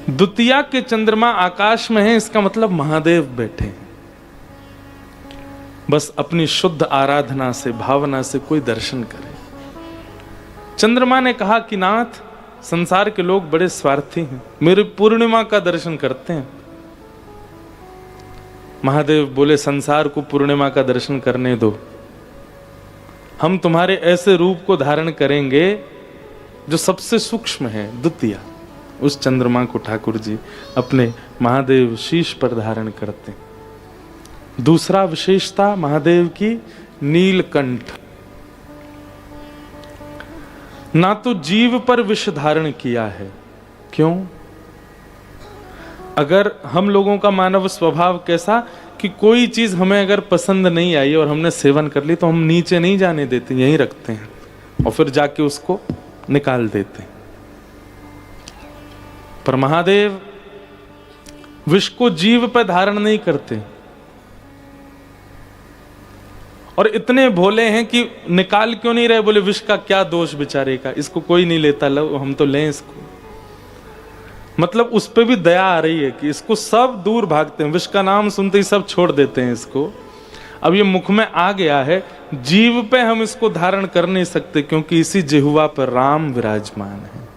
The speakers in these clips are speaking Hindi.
द्वितीया के चंद्रमा आकाश में है, इसका मतलब महादेव बैठे हैं। बस अपनी शुद्ध आराधना से, भावना से कोई दर्शन करे। चंद्रमा ने कहा कि नाथ, संसार के लोग बड़े स्वार्थी हैं, मेरे पूर्णिमा का दर्शन करते हैं। महादेव बोले, संसार को पूर्णिमा का दर्शन करने दो, हम तुम्हारे ऐसे रूप को धारण करेंगे जो सबसे सूक्ष्म है, द्वितीया। उस चंद्रमा को ठाकुर जी अपने महादेव शीश पर धारण करते हैं। दूसरा विशेषता महादेव की, नीलकंठ। ना तो जीव पर विष धारण किया है। क्यों? अगर हम लोगों का मानव स्वभाव कैसा कि कोई चीज हमें अगर पसंद नहीं आई और हमने सेवन कर ली तो हम नीचे नहीं जाने देते, यहीं रखते हैं और फिर जाके उसको निकाल देते हैं। पर महादेव विष को जीव पर धारण नहीं करते और इतने भोले हैं कि निकाल क्यों नहीं रहे? बोले विष का क्या दोष बेचारे का, इसको कोई नहीं लेता, लो हम तो लें इसको। मतलब उस पे भी दया आ रही है कि इसको सब दूर भागते हैं, विष का नाम सुनते ही सब छोड़ देते हैं इसको। अब ये मुख में आ गया है, जीव पे हम इसको धारण कर नहीं सकते क्योंकि इसी जिह्वा पर राम विराजमान है,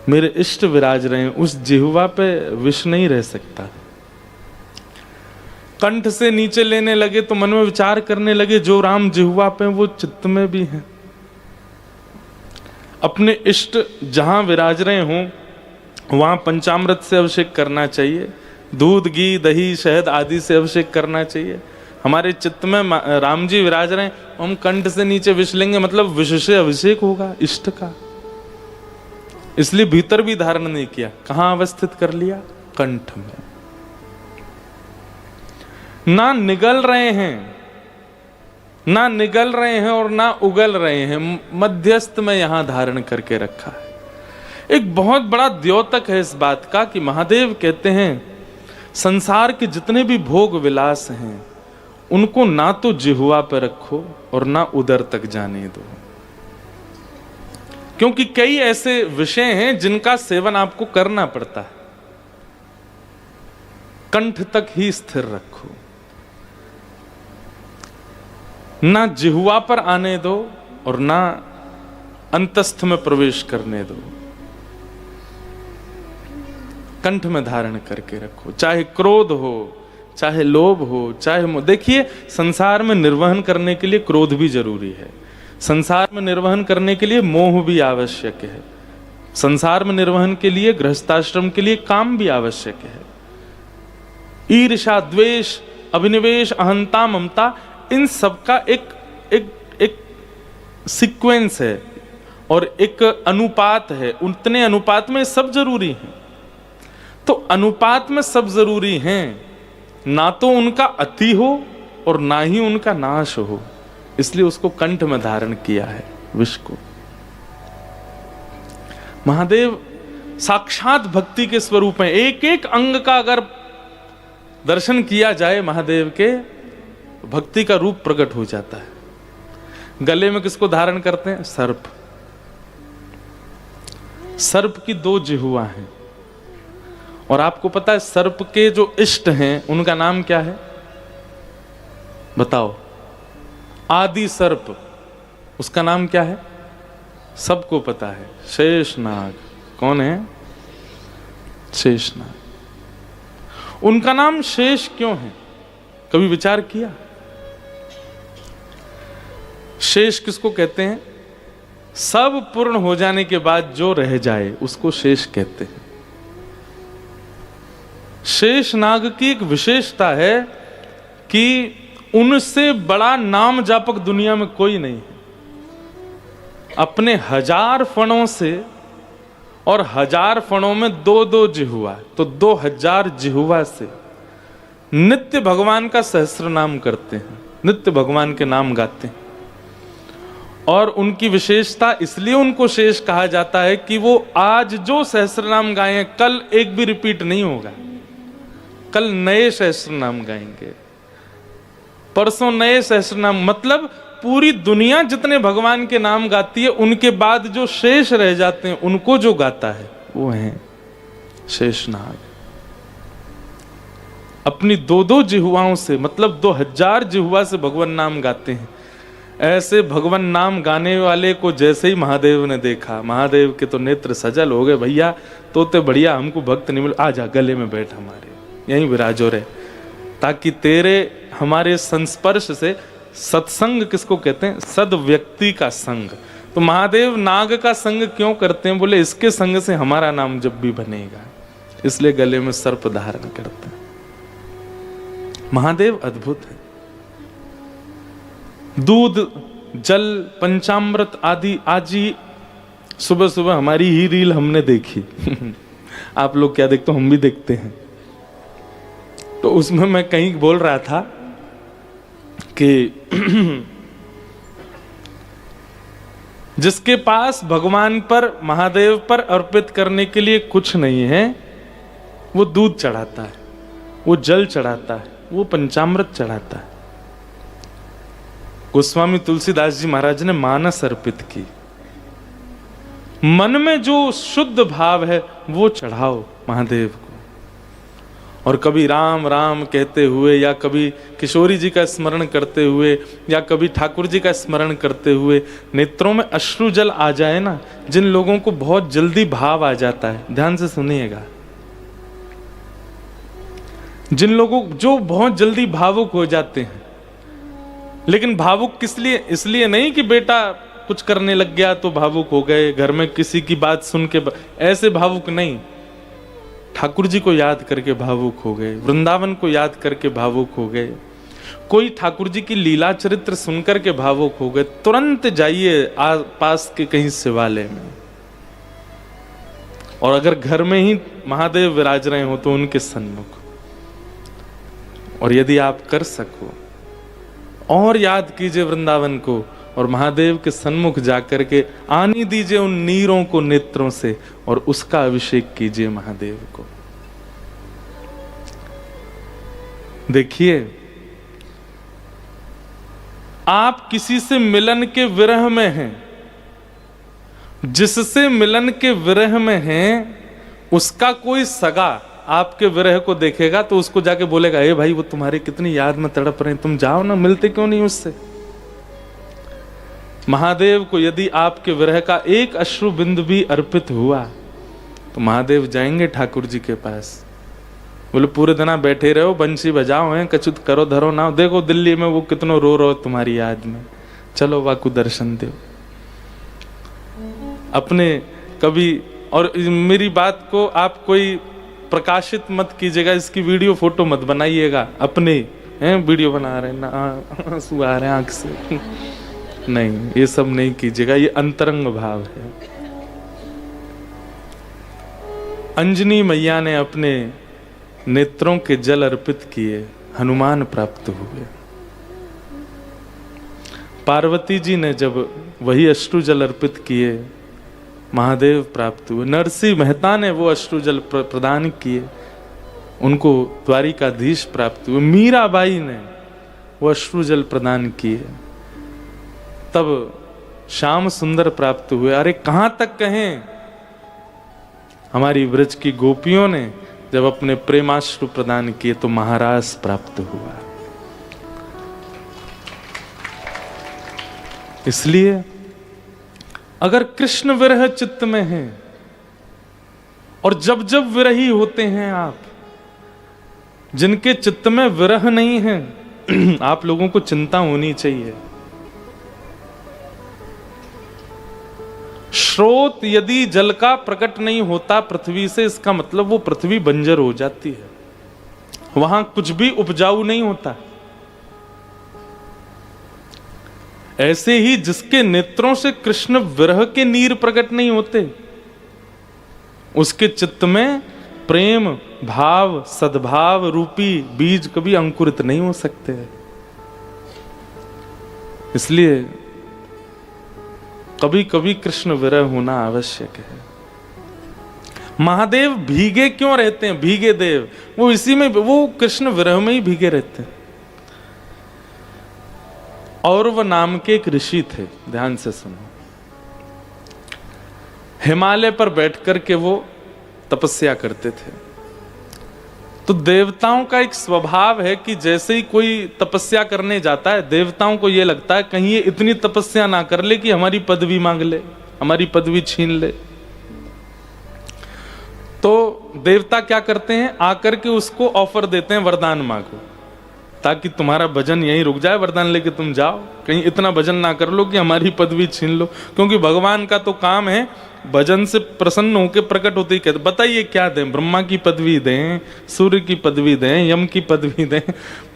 मेरे इष्ट विराज रहे हैं, उस जिह्वा पे विष नहीं रह सकता। कंठ से नीचे लेने लगे तो मन में विचार करने लगे, जो राम जिह्वा पे वो चित्त में भी है। अपने इष्ट जहां विराज रहे हों वहां पंचामृत से अभिषेक करना चाहिए, दूध घी दही शहद आदि से अभिषेक करना चाहिए। हमारे चित्त में राम जी विराज रहे हैं, हम कंठ से नीचे विष लेंगे मतलब विष से अभिषेक होगा इष्ट का। इसलिए भीतर भी धारण नहीं किया, कहां अवस्थित कर लिया? कंठ में। ना निगल रहे हैं, ना निगल रहे हैं और ना उगल रहे हैं, मध्यस्थ में यहां धारण करके रखा है। एक बहुत बड़ा द्योतक है इस बात का कि महादेव कहते हैं संसार के जितने भी भोग विलास हैं उनको ना तो जिह्वा पर रखो और ना उदर तक जाने दो, क्योंकि कई ऐसे विषय हैं जिनका सेवन आपको करना पड़ता है। कंठ तक ही स्थिर रखो, ना जिह्वा पर आने दो और ना अंतस्थ में प्रवेश करने दो, कंठ में धारण करके रखो। चाहे क्रोध हो, चाहे लोभ हो, चाहे मोह। देखिए संसार में निर्वहन करने के लिए क्रोध भी जरूरी है, संसार में निर्वहन करने के लिए मोह भी आवश्यक है, संसार में निर्वहन के लिए गृहस्थाश्रम के लिए काम भी आवश्यक है। ईर्ष्या द्वेष अभिनिवेश अहंता ममता, इन सबका एक सीक्वेंस है और एक अनुपात है, उतने अनुपात में सब जरूरी है। तो अनुपात में सब जरूरी हैं, ना तो उनका अति हो और ना ही उनका नाश हो, इसलिए उसको कंठ में धारण किया है विष को। महादेव साक्षात भक्ति के स्वरूप हैं। एक एक अंग का अगर दर्शन किया जाए महादेव के, भक्ति का रूप प्रकट हो जाता है। गले में किसको धारण करते हैं? सर्प। सर्प की दो जिह्वा हैं और आपको पता है सर्प के जो इष्ट हैं उनका नाम क्या है? बताओ। आदि सर्प, उसका नाम क्या है? सबको पता है, शेषनाग। कौन है? शेषनाग। उनका नाम शेष क्यों है? कभी विचार किया? शेष किसको कहते हैं? सब पूर्ण हो जाने के बाद जो रह जाए उसको शेष कहते हैं। शेष नाग की एक विशेषता है कि उनसे बड़ा नाम जापक दुनिया में कोई नहीं है। अपने 1000 फणों से, और 1000 फणों में 2-2 जिह्वा, तो 2000 जिह्वा से नित्य भगवान का सहस्र नाम करते हैं, नित्य भगवान के नाम गाते हैं। और उनकी विशेषता इसलिए उनको शेष कहा जाता है कि वो आज जो सहस्र नाम गाए हैं कल एक भी रिपीट नहीं होगा, कल नए सहस्र नाम गाएंगे, परसों नए सहस्र नाम। मतलब पूरी दुनिया जितने भगवान के नाम गाती है उनके बाद जो शेष रह जाते हैं उनको जो गाता है वो है शेषनाग। अपनी 2-2 जिह्वाओं से, मतलब 2000 जिह्वा से भगवान नाम गाते हैं। ऐसे भगवान नाम गाने वाले को जैसे ही महादेव ने देखा, महादेव के तो नेत्र सजल हो गए, भैया तोते बढ़िया, हमको भक्त नहीं मिले, आजा गले में बैठ, हमारे यहीं विराजो रहे, ताकि तेरे हमारे संस्पर्श से, सत्संग किसको कहते हैं? सद व्यक्ति का संग। तो महादेव नाग का संग क्यों करते हैं? बोले इसके संग से हमारा नाम जब भी बनेगा, इसलिए गले में सर्प धारण करते हैं। महादेव अद्भुत है। दूध, जल, पंचामृत आदि आजी सुबह सुबह हमारी ही रील हमने देखी आप लोग क्या देखते हो? हम भी देखते हैं। तो उसमें मैं कहीं बोल रहा था कि जिसके पास भगवान पर, महादेव पर अर्पित करने के लिए कुछ नहीं है, वो दूध चढ़ाता है, वो जल चढ़ाता है, वो पंचामृत चढ़ाता है। गोस्वामी तुलसीदास जी महाराज ने मानस अर्पित की। मन में जो शुद्ध भाव है वो चढ़ाओ महादेव को। और कभी राम राम कहते हुए, या कभी किशोरी जी का स्मरण करते हुए, या कभी ठाकुर जी का स्मरण करते हुए नेत्रों में अश्रु जल आ जाए ना, जिन लोगों को बहुत जल्दी भाव आ जाता है, ध्यान से सुनिएगा, जिन लोगों जो बहुत जल्दी भावुक हो जाते हैं, लेकिन भावुक किस लिए? इसलिए नहीं कि बेटा कुछ करने लग गया तो भावुक हो गए, घर में किसी की बात सुन के ऐसे भावुक नहीं, ठाकुर जी को याद करके भावुक हो गए, वृंदावन को याद करके भावुक हो गए, कोई ठाकुर जी की लीला चरित्र सुनकर के भावुक हो गए, तुरंत जाइए पास के कहीं शिवालय में, और अगर घर में ही महादेव विराज रहे हो तो उनके सन्मुख, और यदि आप कर सको और याद कीजिए वृंदावन को, और महादेव के सन्मुख जाकर के आने दीजिए उन नीरों को नेत्रों से, और उसका अभिषेक कीजिए महादेव को। देखिए, आप किसी से मिलन के विरह में हैं, जिससे मिलन के विरह में हैं, उसका कोई सगा आपके विरह को देखेगा तो उसको जाके बोलेगा, ए भाई वो तुम्हारी कितनी याद में तड़प रहे हैं, तुम जाओ ना, मिलते क्यों नहीं उससे? महादेव को यदि आपके विरह का एक अश्रु बिंदु भी अर्पित हुआ तो महादेव जाएंगे ठाकुर जी के पास, बोले पूरे दिन बैठे रहो, बंसी बजाओ, हैं कछुत करो धरो ना, देखो दिल्ली में वो कितनो रो तुम्हारी याद में, चलो वाकु दर्शन दो अपने कभी। और मेरी बात को आप कोई प्रकाशित मत कीजिएगा, इसकी वीडियो फोटो मत बनाइएगा, अपने हैं वीडियो बना रहे ना, आंसू आ रहे हैं आंख से नहीं, ये सब नहीं कीजिएगा, ये अंतरंग भाव है। अंजनी मैया ने अपने नेत्रों के जल अर्पित किए, हनुमान प्राप्त हुए। पार्वती जी ने जब वही अश्रु जल अर्पित किए, महादेव प्राप्त हुए। नरसिंह मेहता ने वो अश्रु जल प्रदान किए, उनको द्वारिकाधीश प्राप्त हुए। मीराबाई ने वो अश्रु जल प्रदान किए, तब श्याम सुंदर प्राप्त हुए। अरे कहां तक कहें, हमारी ब्रज की गोपियों ने जब अपने प्रेमाश्रु प्रदान किए तो महाराज प्राप्त हुआ। इसलिए अगर कृष्ण विरह चित्त में है, और जब जब विरही होते हैं आप, जिनके चित्त में विरह नहीं है आप लोगों को चिंता होनी चाहिए। स्रोत यदि जल का प्रकट नहीं होता पृथ्वी से, इसका मतलब वो पृथ्वी बंजर हो जाती है, वहां कुछ भी उपजाऊ नहीं होता। ऐसे ही जिसके नेत्रों से कृष्ण विरह के नीर प्रकट नहीं होते, उसके चित्त में प्रेम भाव सद्भाव रूपी बीज कभी अंकुरित नहीं हो सकते। इसलिए कभी कभी कृष्ण विरह होना आवश्यक है। महादेव भीगे क्यों रहते हैं? भीगे देव, वो इसी में, वो कृष्ण विरह में ही भीगे रहते हैं। औरव नाम के एक ऋषि थे, ध्यान से सुनो। हिमालय पर बैठ कर के वो तपस्या करते थे। तो देवताओं का एक स्वभाव है कि जैसे ही कोई तपस्या करने जाता है, देवताओं को ये लगता है कहीं ये इतनी तपस्या ना कर ले कि हमारी पदवी मांग ले, हमारी पदवी छीन ले। तो देवता क्या करते हैं, आकर के उसको ऑफर देते हैं वरदान मांगो, ताकि तुम्हारा भजन यहीं रुक जाए, वरदान लेके तुम जाओ, कहीं इतना भजन ना कर लो कि हमारी पदवी छीन लो। क्योंकि भगवान का तो काम है भजन से प्रसन्न होकर प्रकट होते ही कहते बताइए क्या दें, ब्रह्मा की पदवी दें, सूर्य की पदवी दें, यम की पदवी दें।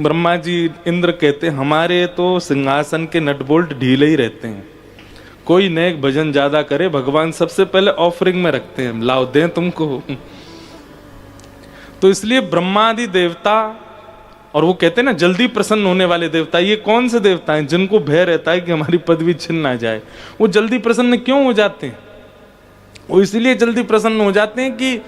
ब्रह्मा जी इंद्र कहते हमारे तो सिंहासन के नट बोल्ट ढीले ही रहते हैं, कोई नेक भजन ज्यादा करे भगवान सबसे पहले ऑफरिंग में रखते हैं, लाओ दें तुमको। तो इसलिए ब्रह्मादि देवता, और वो कहते हैं ना जल्दी प्रसन्न होने वाले देवता, ये कौन से देवता हैं जिनको भय रहता है कि हमारी पदवी छिन ना जाए। वो जल्दी प्रसन्न क्यों हो जाते हैं, वो इसलिए जल्दी प्रसन्न हो जाते हैं कि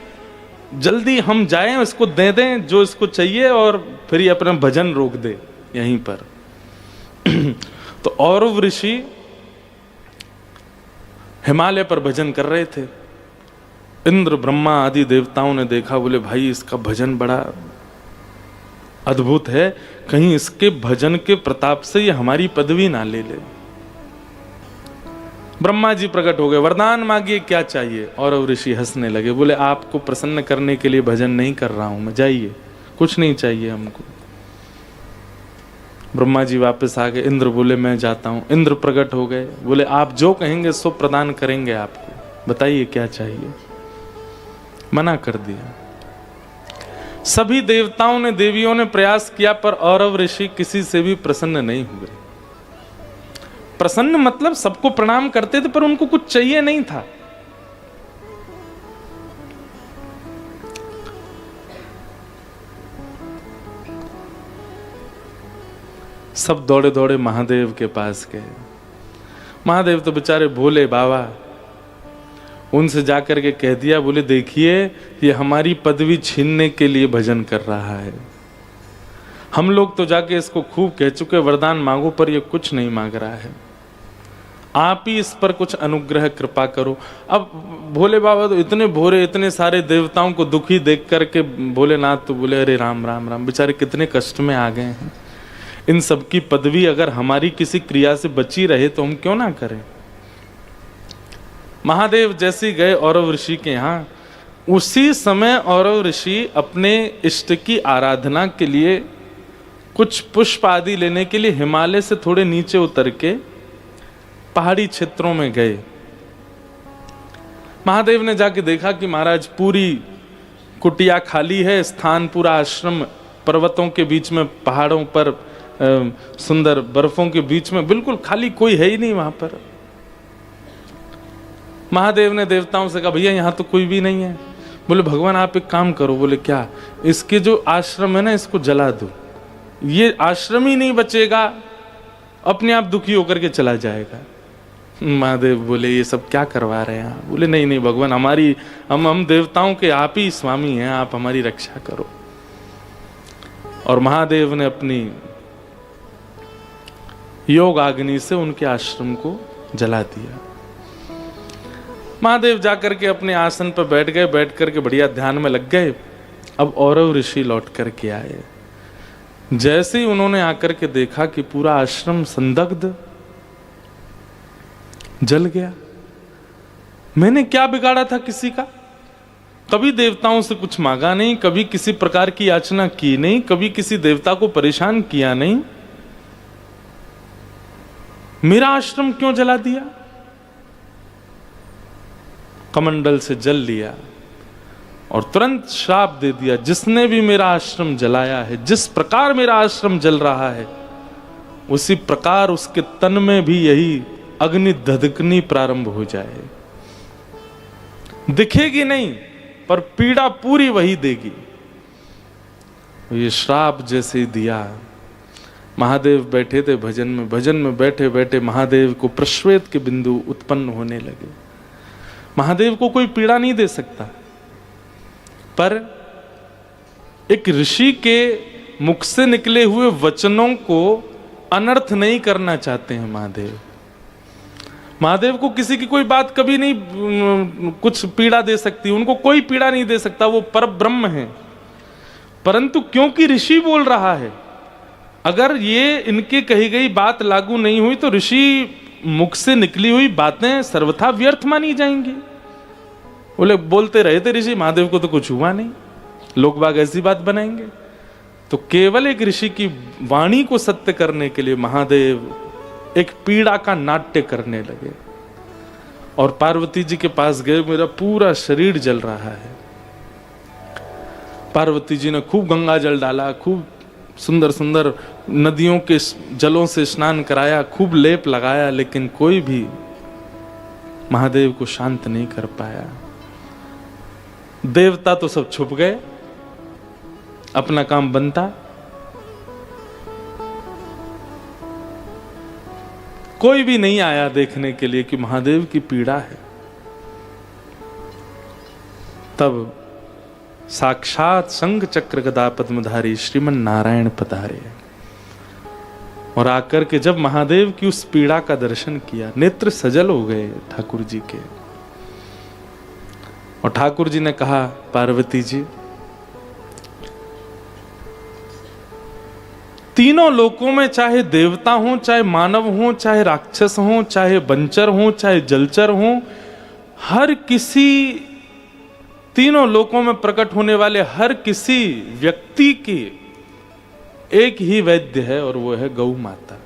जल्दी हम जाएं, उसको दे दें जो इसको चाहिए और फिर ये अपना भजन रोक दे यहीं पर। तो औरव ऋषि हिमालय पर भजन कर रहे थे। इंद्र ब्रह्मा आदि देवताओं ने देखा, बोले भाई इसका भजन बड़ा अद्भुत है, कहीं इसके भजन के प्रताप से ये हमारी पदवी ना ले ले। ब्रह्मा जी प्रकट हो गए, वरदान मांगिए क्या चाहिए। और ऋषि हंसने लगे, बोले आपको प्रसन्न करने के लिए भजन नहीं कर रहा हूं मैं, जाइए, कुछ नहीं चाहिए हमको। ब्रह्मा जी वापस आ गए, इंद्र बोले मैं जाता हूं। इंद्र प्रकट हो गए, बोले आप जो कहेंगे सो प्रदान करेंगे आपको, बताइए क्या चाहिए। मना कर दिया। सभी देवताओं ने देवियों ने प्रयास किया, पर औरव ऋषि किसी से भी प्रसन्न नहीं हुए। प्रसन्न मतलब सबको प्रणाम करते थे पर उनको कुछ चाहिए नहीं था। सब दौड़े दौड़े महादेव के पास गए। महादेव तो बेचारे भोले बाबा, उनसे जाकर के कह दिया, बोले देखिए ये हमारी पदवी छीनने के लिए भजन कर रहा है, हम लोग तो जाके इसको खूब कह चुके वरदान मांगो, पर ये कुछ नहीं मांग रहा है, आप ही इस पर कुछ अनुग्रह कृपा करो। अब भोले बाबा तो इतने भोरे, इतने सारे देवताओं को दुखी देख करके भोलेनाथ तो बोले अरे राम राम राम, बेचारे कितने कष्ट में आ गए हैं, इन सब की पदवी अगर हमारी किसी क्रिया से बची रहे तो हम क्यों ना करें। महादेव जैसे गए औरव ऋषि के यहाँ, उसी समय औरव ऋषि अपने इष्ट की आराधना के लिए कुछ पुष्प आदि लेने के लिए हिमालय से थोड़े नीचे उतर के पहाड़ी क्षेत्रों में गए। महादेव ने जाके देखा कि महाराज पूरी कुटिया खाली है, स्थान पूरा आश्रम पर्वतों के बीच में, पहाड़ों पर सुंदर बर्फों के बीच में बिल्कुल खाली, कोई है ही नहीं वहां पर। महादेव ने देवताओं से कहा भैया यहाँ तो कोई भी नहीं है। बोले भगवान आप एक काम करो। बोले क्या, इसके जो आश्रम है ना इसको जला दो, ये आश्रम ही नहीं बचेगा, अपने आप दुखी होकर के चला जाएगा। महादेव बोले ये सब क्या करवा रहे हैं। बोले नहीं नहीं भगवान, हमारी हम देवताओं के आप ही स्वामी हैं, आप हमारी रक्षा करो। और महादेव ने अपनी योग अग्नि से उनके आश्रम को जला दिया। महादेव जाकर के अपने आसन पर बैठ गए, बैठ करके बढ़िया ध्यान में लग गए। अब औरव ऋषि लौट करके आए। जैसे ही उन्होंने आकर के देखा कि पूरा आश्रम संदग्ध जल गया। मैंने क्या बिगाड़ा था किसी का, कभी देवताओं से कुछ मांगा नहीं, कभी किसी प्रकार की याचना की नहीं, कभी किसी देवता को परेशान किया नहीं, मेरा आश्रम क्यों जला दिया। कमंडल से जल लिया और तुरंत श्राप दे दिया, जिसने भी मेरा आश्रम जलाया है, जिस प्रकार मेरा आश्रम जल रहा है उसी प्रकार उसके तन में भी यही अग्नि धधकनी प्रारंभ हो जाए। दिखेगी नहीं पर पीड़ा पूरी वही देगी। ये श्राप जैसे दिया। महादेव बैठे थे भजन में बैठे बैठे महादेव को प्रश्वेत के बिंदु उत्पन्न होने लगे। महादेव को कोई पीड़ा नहीं दे सकता, पर एक ऋषि के मुख से निकले हुए वचनों को अनर्थ नहीं करना चाहते हैं महादेव। महादेव को किसी की कोई बात कभी नहीं कुछ पीड़ा दे सकती, उनको कोई पीड़ा नहीं दे सकता, वो परब्रह्म है। परंतु क्योंकि ऋषि बोल रहा है, अगर ये इनके कही गई बात लागू नहीं हुई तो ऋषि मुख से निकली हुई बातें सर्वथा व्यर्थ मानी जाएंगी। बोले बोलते रहे थे ऋषि, महादेव को तो कुछ हुआ नहीं, लोग बाग ऐसी बात बनाएंगे। तो केवल एक ऋषि की वाणी को सत्य करने के लिए महादेव एक पीड़ा का नाट्य करने लगे और पार्वती जी के पास गए। मेरा पूरा शरीर जल रहा है। पार्वती जी ने खूब गंगा जल डाला, खूब सुंदर सुंदर नदियों के जलों से स्नान कराया, खूब लेप लगाया, लेकिन कोई भी महादेव को शांत नहीं कर पाया। देवता तो सब छुप गए, अपना काम बनता। कोई भी नहीं आया देखने के लिए कि महादेव की पीड़ा है। तब साक्षात शंख चक्र गदा पद्मधारी श्रीमन नारायण पधारे और आकर के जब महादेव की उस पीड़ा का दर्शन किया, नेत्र सजल हो गए ठाकुर जी के। और ठाकुर जी ने कहा, पार्वती जी, तीनों लोकों में चाहे देवता हो, चाहे मानव हो, चाहे राक्षस हो, चाहे बंचर हो, चाहे जलचर हो, हर किसी तीनों लोकों में प्रकट होने वाले हर किसी व्यक्ति की एक ही वैद्य है और वो है गौ माता।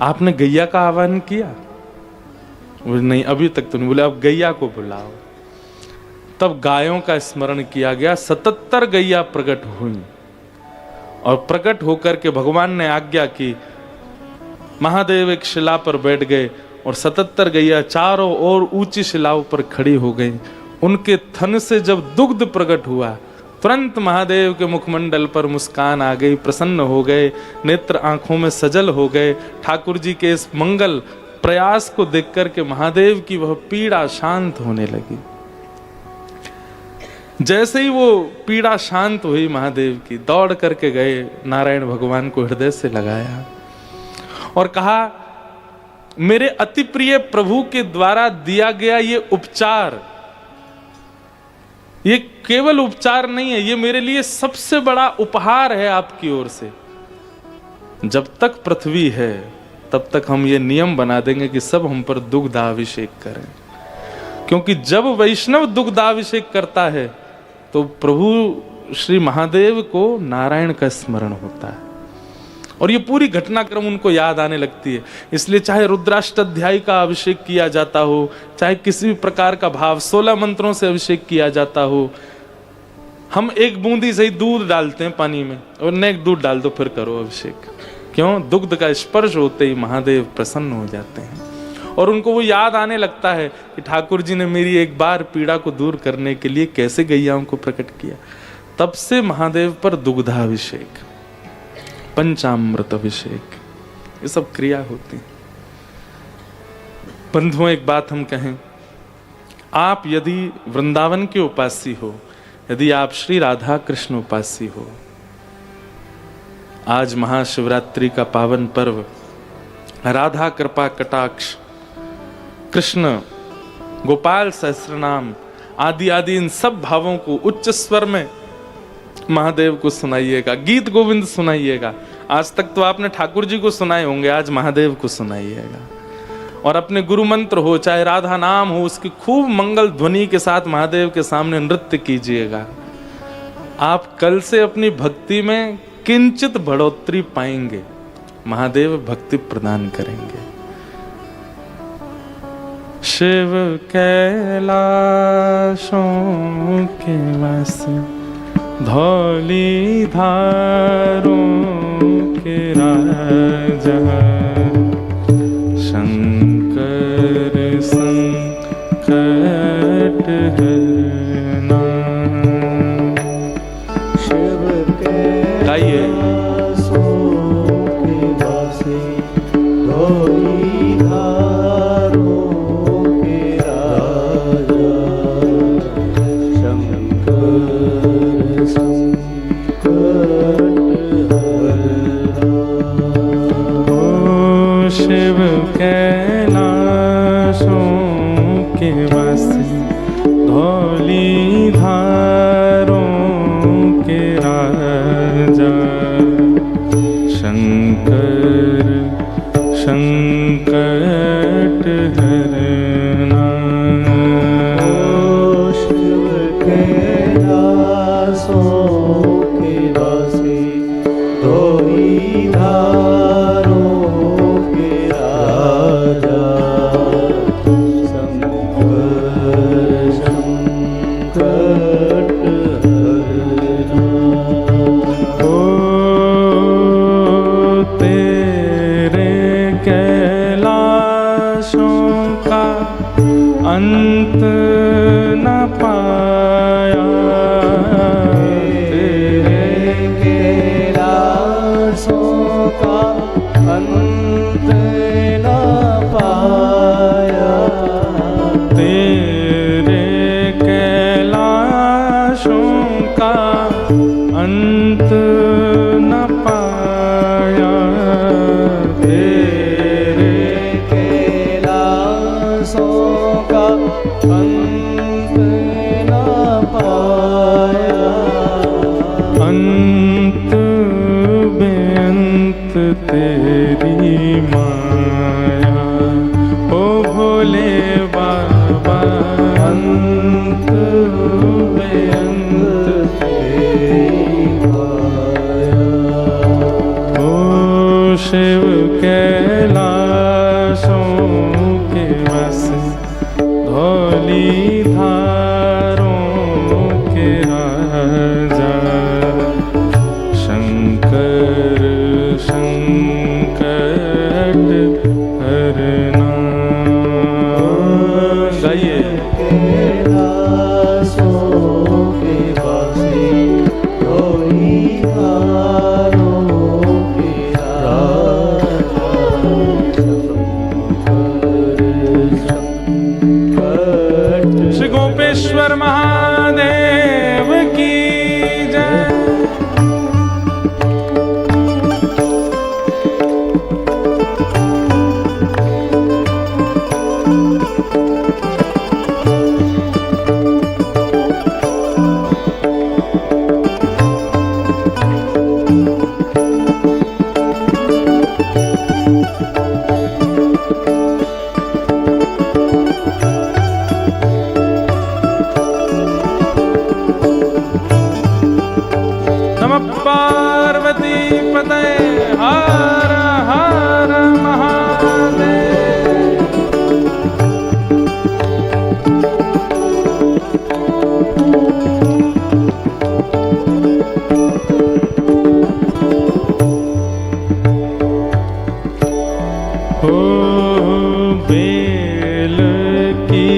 आपने गैया का आह्वान किया? नहीं, अभी तक तो नहीं। बोले अब गैया को बुलाओ। तब गायों का स्मरण किया गया। 77 गैया प्रकट हुई और प्रकट होकर के भगवान ने आज्ञा की। महादेव एक शिला पर बैठ गए और 77 गैया चारों ओर ऊंची शिलाओं पर खड़ी हो गई। उनके थन से जब दुग्ध प्रकट हुआ, तुरंत महादेव के मुखमंडल पर मुस्कान आ गई, प्रसन्न हो गए, नेत्र आंखों में सजल हो गए। ठाकुर जी के इस मंगल प्रयास को देख करके महादेव की वह पीड़ा शांत होने लगी। जैसे ही वो पीड़ा शांत हुई महादेव की, दौड़ करके गए, नारायण भगवान को हृदय से लगाया और कहा, मेरे अति प्रिय प्रभु के द्वारा दिया गया ये उपचार, ये केवल उपचार नहीं है, ये मेरे लिए सबसे बड़ा उपहार है आपकी ओर से। जब तक पृथ्वी है तब तक हम ये नियम बना देंगे कि सब हम पर दुग्धाभिषेक करें, क्योंकि जब वैष्णव दुग्धाभिषेक करता है तो प्रभु श्री महादेव को नारायण का स्मरण होता है और ये पूरी घटनाक्रम उनको याद आने लगती है। इसलिए चाहे रुद्राष्टाध्यायी का अभिषेक किया जाता हो, चाहे किसी भी प्रकार का भाव 16 मंत्रों से अभिषेक किया जाता हो, हम एक बूंदी से ही दूध डालते हैं पानी में और नेक दूध डाल दो फिर करो अभिषेक। क्यों? दुग्ध का स्पर्श होते ही महादेव प्रसन्न हो जाते हैं और उनको वो याद आने लगता है कि ठाकुर जी ने मेरी एक बार पीड़ा को दूर करने के लिए कैसे गैयाओं को प्रकट किया। तब से महादेव पर दुग्धाभिषेक, पंचामृत अभिषेक, ये सब क्रिया होती है। बंधुओं, एक बात हम कहें, आप यदि वृंदावन के उपासी हो, यदि आप श्री राधा कृष्ण उपासी हो, आज महाशिवरात्रि का पावन पर्व, राधा कृपा कटाक्ष, कृष्ण गोपाल सहस्रनाम आदि आदि इन सब भावों को उच्च स्वर में महादेव को सुनाइएगा, गीत गोविंद सुनाइएगा। आज तक तो आपने ठाकुर जी को सुनाए होंगे, आज महादेव को सुनाइएगा। और अपने गुरु मंत्र हो, चाहे राधा नाम हो, उसकी खूब मंगल ध्वनि के साथ महादेव के सामने नृत्य कीजिएगा। आप कल से अपनी भक्ति में किंचित बढ़ोतरी पाएंगे, महादेव भक्ति प्रदान करेंगे। शिव कैलाशों के वासी, धौली धारों के राजा, शंकर संकट हरना। शिव कैलाशों के वासी, धौली धारों के राजा, शंकर संकट हरना। शिव भोलेश्वर महादेव की जय। पार्वती पते हर हर महादेव। हो बेल की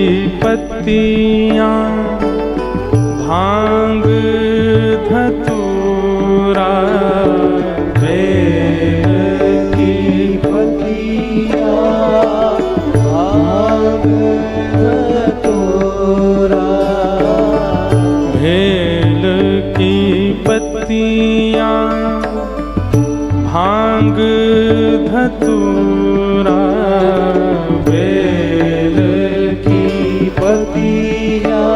पत्तियां भांग धतूरा, बेल की पत्तियां भांग धतूरा, बेल की पत्तियां भांग धतूरा, बेल की पत्तियां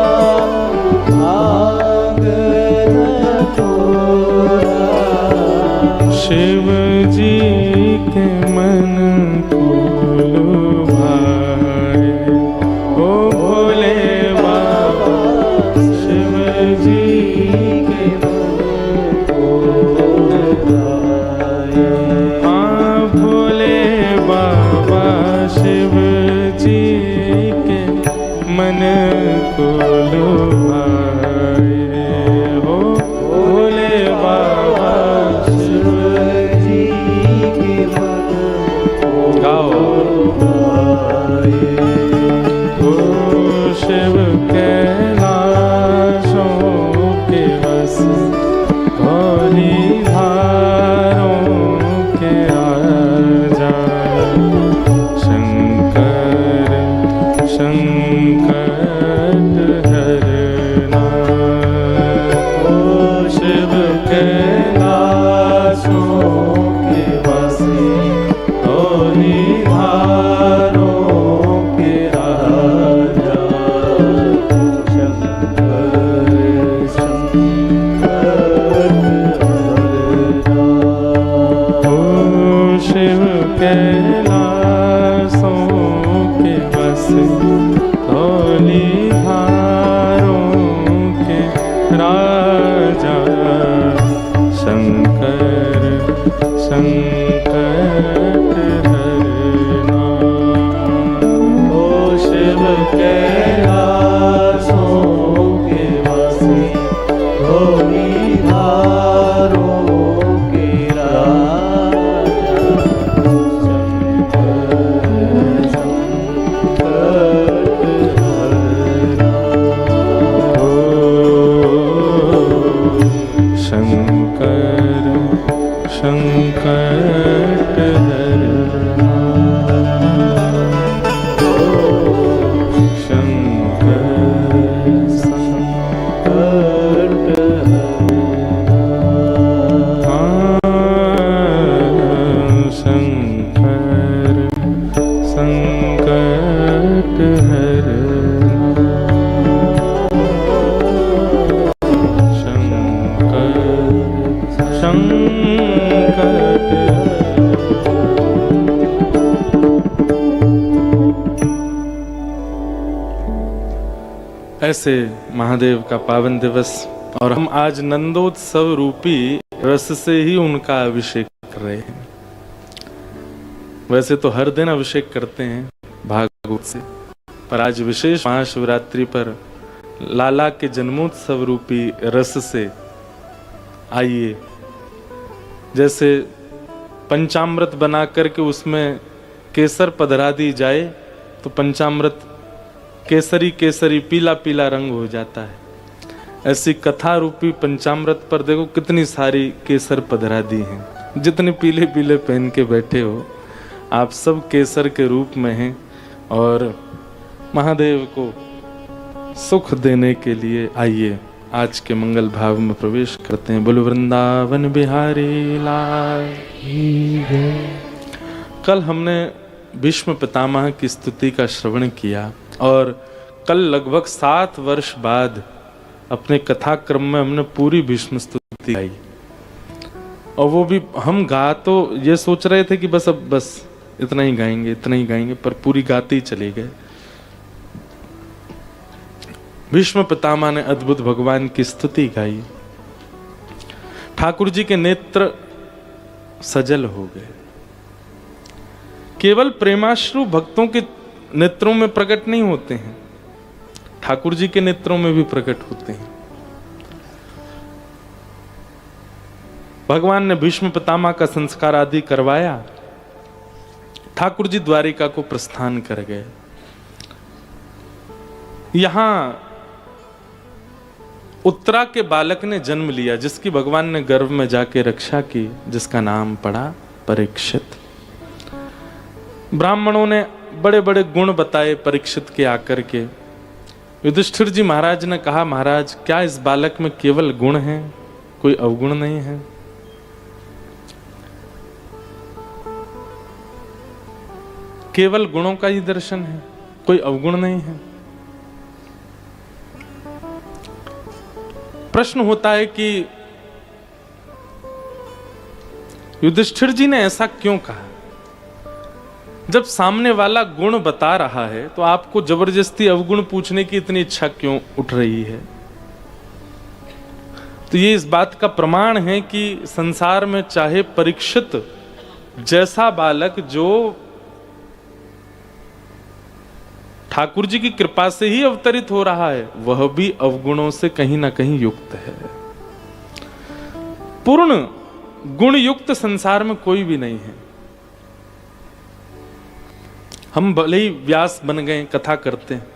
भांग धतूरा, शिव जी के मन को लुभाए। ओ भोले बाबा शिव जी के मन को लुभाए। हाँ भोले बाबा शिव जी के मन को लुभाए। हो भोले बाबा शिव जी के मन को लुभाए। हो शिव कैलाशों के बस भोली धारों के राजा, शंकर संकट हरना। ओ शिव कैलाशों के वासी भोली धारों के राजा, शंकर संकट हरना। ओ शिव कैलाशों के वासी भोली धारों के राजा, शंकर संकट हरना। ओ शिव कैलाशों के वासी भोली धारों के राजा, शंकर संकट हरना। शंकर संकट हरना। शंकर संकट हरना। संकट ऐसे महादेव का पावन दिवस, और हम आज नंदोत्सव रूपी रस से ही उनका अभिषेक कर रहे हैं। वैसे तो हर दिन अभिषेक करते हैं भागवत से, पर आज विशेष महाशिवरात्रि पर लाला के जन्मोत्सव रूपी रस से आइए। जैसे पंचामृत बना करके उसमें केसर पधरा दी जाए तो पंचामृत केसरी केसरी पीला पीला रंग हो जाता है। ऐसी कथा रूपी पंचामृत पर देखो कितनी सारी केसर पधरा दी हैं। जितने पीले पीले पहन के बैठे हो आप सब केसर के रूप में हैं और महादेव को सुख देने के लिए आइए आज के मंगल भाव में प्रवेश करते हैं। बोलो वृंदावन बिहारी लाल की जय। कल हमने भीष्म पितामह की स्तुति का श्रवण किया और कल लगभग 7 वर्ष बाद अपने कथाक्रम में हमने पूरी भीष्म स्तुति गाई। और वो भी हम गा तो ये सोच रहे थे कि बस इतना ही गाएंगे, पर पूरी गाते ही चले गए। भीष्म पितामह ने अद्भुत भगवान की स्तुति गाई। ठाकुर जी के नेत्र सजल हो गए। केवल प्रेमाश्रु भक्तों के नेत्रों में प्रकट नहीं होते हैं, ठाकुर जी के नेत्रों में भी प्रकट होते हैं। भगवान ने भीष्म पितामह का संस्कार आदि करवाया। ठाकुर जी द्वारिका को प्रस्थान कर गए। यहां उत्तरा के बालक ने जन्म लिया, जिसकी भगवान ने गर्भ में जाके रक्षा की, जिसका नाम पड़ा परीक्षित। ब्राह्मणों ने बड़े बड़े गुण बताए परीक्षित के आकर के। युधिष्ठिर जी महाराज ने कहा, महाराज क्या इस बालक में केवल गुण हैं, कोई अवगुण नहीं है? केवल गुणों का ही दर्शन है, कोई अवगुण नहीं है। प्रश्न होता है कि युधिष्ठिर जी ने ऐसा क्यों कहा? जब सामने वाला गुण बता रहा है तो आपको जबरदस्ती अवगुण पूछने की इतनी इच्छा क्यों उठ रही है? तो ये इस बात का प्रमाण है कि संसार में चाहे परीक्षित जैसा बालक जो ठाकुर जी की कृपा से ही अवतरित हो रहा है, वह भी अवगुणों से कहीं ना कहीं युक्त है। पूर्ण गुण युक्त संसार में कोई भी नहीं है। हम भले ही व्यास बन गए, कथा करते हैं,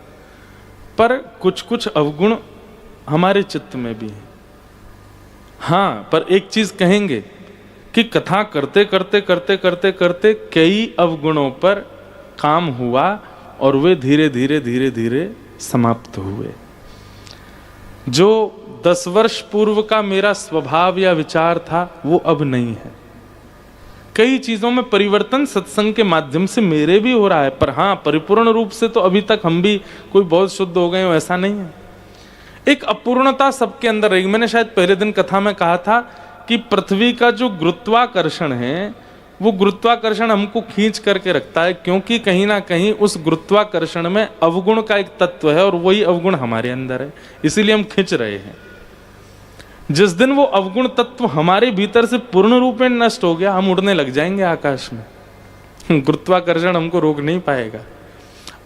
पर कुछ कुछ अवगुण हमारे चित्त में भी है। हाँ, पर एक चीज कहेंगे कि कथा करते करते करते करते करते कई अवगुणों पर काम हुआ और वे धीरे धीरे धीरे धीरे समाप्त हुए। जो 10 वर्ष पूर्व का मेरा स्वभाव या विचार था वो अब नहीं है। कई चीजों में परिवर्तन सत्संग के माध्यम से मेरे भी हो रहा है, पर हाँ, परिपूर्ण रूप से तो अभी तक हम भी कोई बहुत शुद्ध हो गए हो ऐसा नहीं है। एक अपूर्णता सबके अंदर रहेगी। मैंने शायद पहले दिन कथा में कहा था कि पृथ्वी का जो गुरुत्वाकर्षण है वो गुरुत्वाकर्षण हमको खींच करके रखता है, क्योंकि कहीं ना कहीं उस गुरुत्वाकर्षण में अवगुण का एक तत्व है और वही अवगुण हमारे अंदर है, इसीलिए हम खींच रहे हैं। जिस दिन वो अवगुण तत्व हमारे भीतर से पूर्ण रूप में नष्ट हो गया, हम उड़ने लग जाएंगे आकाश में। गुरुत्वाकर्षण हमको रोक नहीं पाएगा।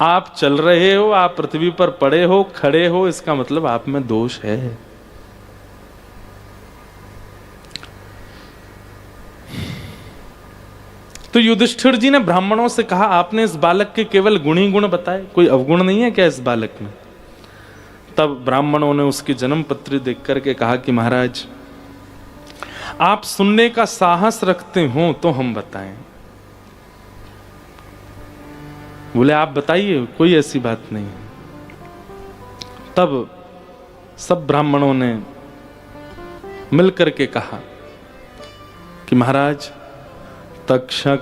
आप चल रहे हो, आप पृथ्वी पर पड़े हो, खड़े हो, इसका मतलब आप में दोष है। तो युधिष्ठिर जी ने ब्राह्मणों से कहा, आपने इस बालक के केवल गुण ही गुण बताए, कोई अवगुण नहीं है क्या इस बालक में? तब ब्राह्मणों ने उसकी जन्म पत्री देख करके कहा कि महाराज, आप सुनने का साहस रखते हो तो हम बताएं। बोले आप बताइए, कोई ऐसी बात नहीं है। तब सब ब्राह्मणों ने मिलकर के कहा कि महाराज, तक्षकादात्मनो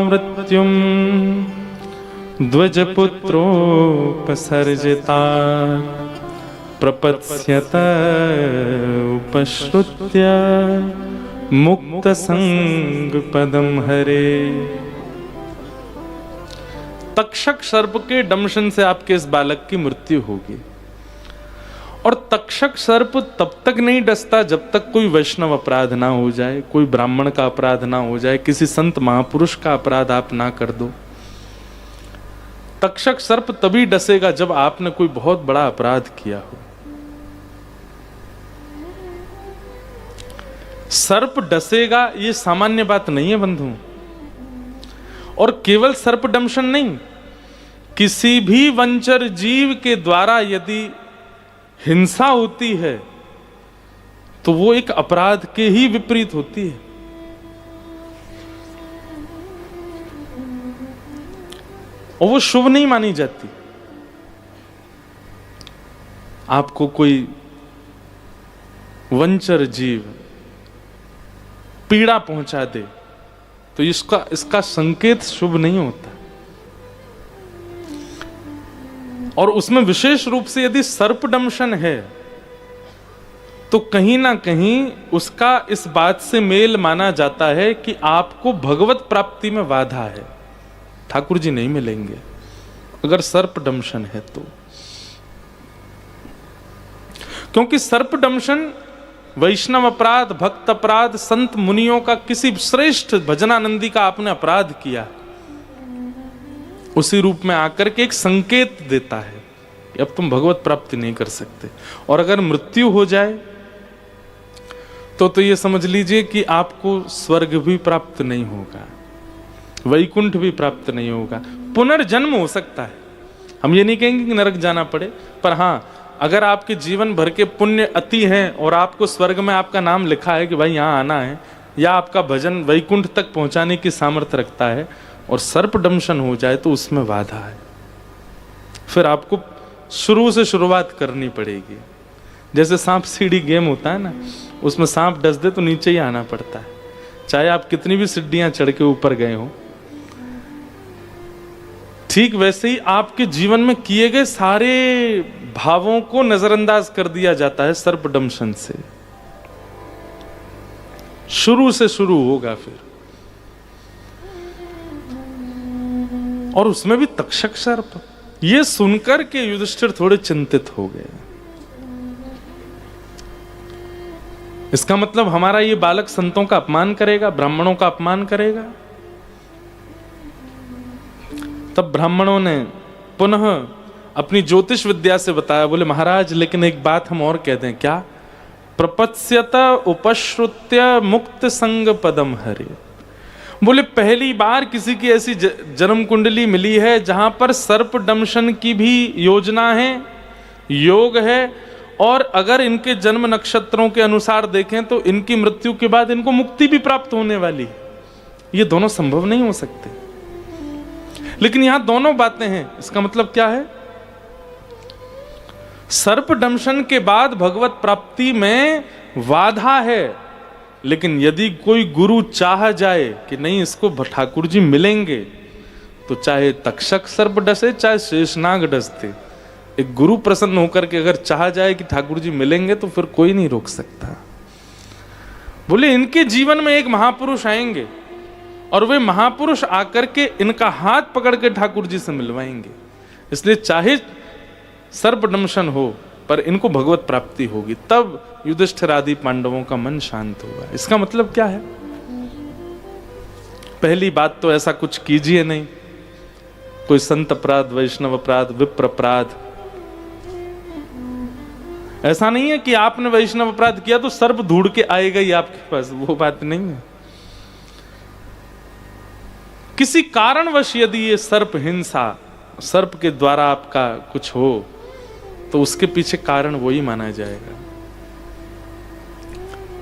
मृत्युम द्विजपुत्रोपसर्जिता प्रपत्स्यत उपश्रुत्य मुक्त संग पदम हरे। तक्षक सर्प के दंशन से आपके इस बालक की मृत्यु होगी। और तक्षक सर्प तब तक नहीं डसता जब तक कोई वैष्णव अपराध ना हो जाए, कोई ब्राह्मण का अपराध ना हो जाए, किसी संत महापुरुष का अपराध आप ना कर दो। तक्षक सर्प तभी डसेगा जब आपने कोई बहुत बड़ा अपराध किया हो। सर्प डसेगा ये सामान्य बात नहीं है बंधु। और केवल सर्प दंशन नहीं, किसी भी वंचर जीव के द्वारा यदि हिंसा होती है तो वो एक अपराध के ही विपरीत होती है। और वो शुभ नहीं मानी जाती। आपको कोई वंचर जीव पीड़ा पहुंचा दे तो इसका संकेत शुभ नहीं होता। और उसमें विशेष रूप से यदि सर्पदंशन है तो कहीं ना कहीं उसका इस बात से मेल माना जाता है कि आपको भगवत प्राप्ति में बाधा है, ठाकुर जी नहीं मिलेंगे अगर सर्पदंशन है तो। क्योंकि सर्पदंशन वैष्णव अपराध, भक्त अपराध, संत मुनियों का, किसी श्रेष्ठ भजनानंदी का आपने अपराध किया, उसी रूप में आकर के एक संकेत देता है कि अब तुम भगवत प्राप्ति नहीं कर सकते। और अगर मृत्यु हो जाए तो ये समझ लीजिए कि आपको स्वर्ग भी प्राप्त नहीं होगा, वैकुंठ भी प्राप्त नहीं होगा, पुनर्जन्म हो सकता है। हम ये नहीं कहेंगे कि नरक जाना पड़े, पर हाँ, अगर आपके जीवन भर के पुण्य अति हैं और आपको स्वर्ग में आपका नाम लिखा है कि भाई यहाँ आना है, या आपका भजन वैकुंठ तक पहुंचाने की सामर्थ्य रखता है, और सर्पदंशन हो जाए तो उसमें बाधा है, फिर आपको शुरू से शुरुआत करनी पड़ेगी। जैसे सांप सीढ़ी गेम होता है ना, उसमें सांप डस दे तो नीचे ही आना पड़ता है, चाहे आप कितनी भी सीढ़ियां चढ़ के ऊपर गए हो। ठीक वैसे ही आपके जीवन में किए गए सारे भावों को नजरअंदाज कर दिया जाता है सर्पदंशन से। शुरू से शुरू होगा फिर, और उसमें भी तक्षक सर्प। ये सुनकर के युधिष्ठिर थोड़े चिंतित हो गए। इसका मतलब हमारा ये बालक संतों का अपमान करेगा, ब्राह्मणों का अपमान करेगा। तब ब्राह्मणों ने पुनः अपनी ज्योतिष विद्या से बताया, बोले महाराज लेकिन एक बात हम और कह दें। क्या? प्रपत्स्यत उपश्रुत्य मुक्त संग पदम हरे। बोले पहली बार किसी की ऐसी जन्म कुंडली मिली है जहां पर सर्पदंशन की भी योजना है, योग है, और अगर इनके जन्म नक्षत्रों के अनुसार देखें तो इनकी मृत्यु के बाद इनको मुक्ति भी प्राप्त होने वाली है। ये दोनों संभव नहीं हो सकते, लेकिन यहां दोनों बातें हैं। इसका मतलब क्या है? सर्पदंशन के बाद भगवत प्राप्ति में बाधा है, लेकिन यदि कोई गुरु चाह जाए कि नहीं इसको ठाकुर जी मिलेंगे, तो चाहे तक्षक सर्प डसे चाहे शेषनाग डसते, एक गुरु प्रसन्न होकर के अगर चाह जाए कि ठाकुर जी मिलेंगे तो फिर कोई नहीं रोक सकता। बोले इनके जीवन में एक महापुरुष आएंगे और वे महापुरुष आकर के इनका हाथ पकड़ के ठाकुर जी से मिलवाएंगे। इसलिए चाहे सर्पदंशन हो पर इनको भगवत प्राप्ति होगी, तब युधिष्ठिर आदि पांडवों का मन शांत होगा। इसका मतलब क्या है? पहली बात तो ऐसा कुछ कीजिए नहीं, कोई संत अपराध, वैष्णव अपराध, विप्र अपराध। ऐसा नहीं है कि आपने वैष्णव अपराध किया तो सर्प ढूंढ के आएगा ही आपके पास, वो बात नहीं है। किसी कारणवश यदि ये सर्प हिंसा, सर्प के द्वारा आपका कुछ हो, तो उसके पीछे कारण वही माना जाएगा।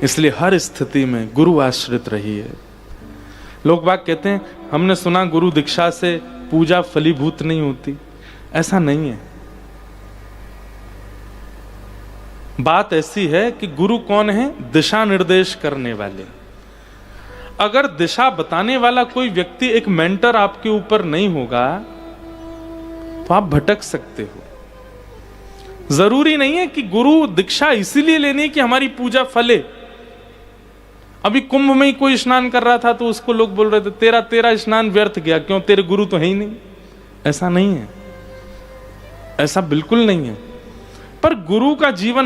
इसलिए हर स्थिति में गुरु आश्रित रहिए। लोग बाग कहते हैं हमने सुना गुरु दीक्षा से पूजा फलीभूत नहीं होती। ऐसा नहीं है। बात ऐसी है कि गुरु कौन है? दिशा निर्देश करने वाले। अगर दिशा बताने वाला कोई व्यक्ति, एक मेंटर आपके ऊपर नहीं होगा तो आप भटक सकते हो। जरूरी नहीं है कि गुरु दीक्षा इसीलिए लेनी कि हमारी पूजा फले। अभी कुंभ में ही कोई स्नान कर रहा था तो उसको लोग बोल रहे थे तेरा स्नान व्यर्थ गया, क्यों? तेरे गुरु तो है ही नहीं। ऐसा नहीं है, ऐसा बिल्कुल नहीं है। पर गुरु का जीवन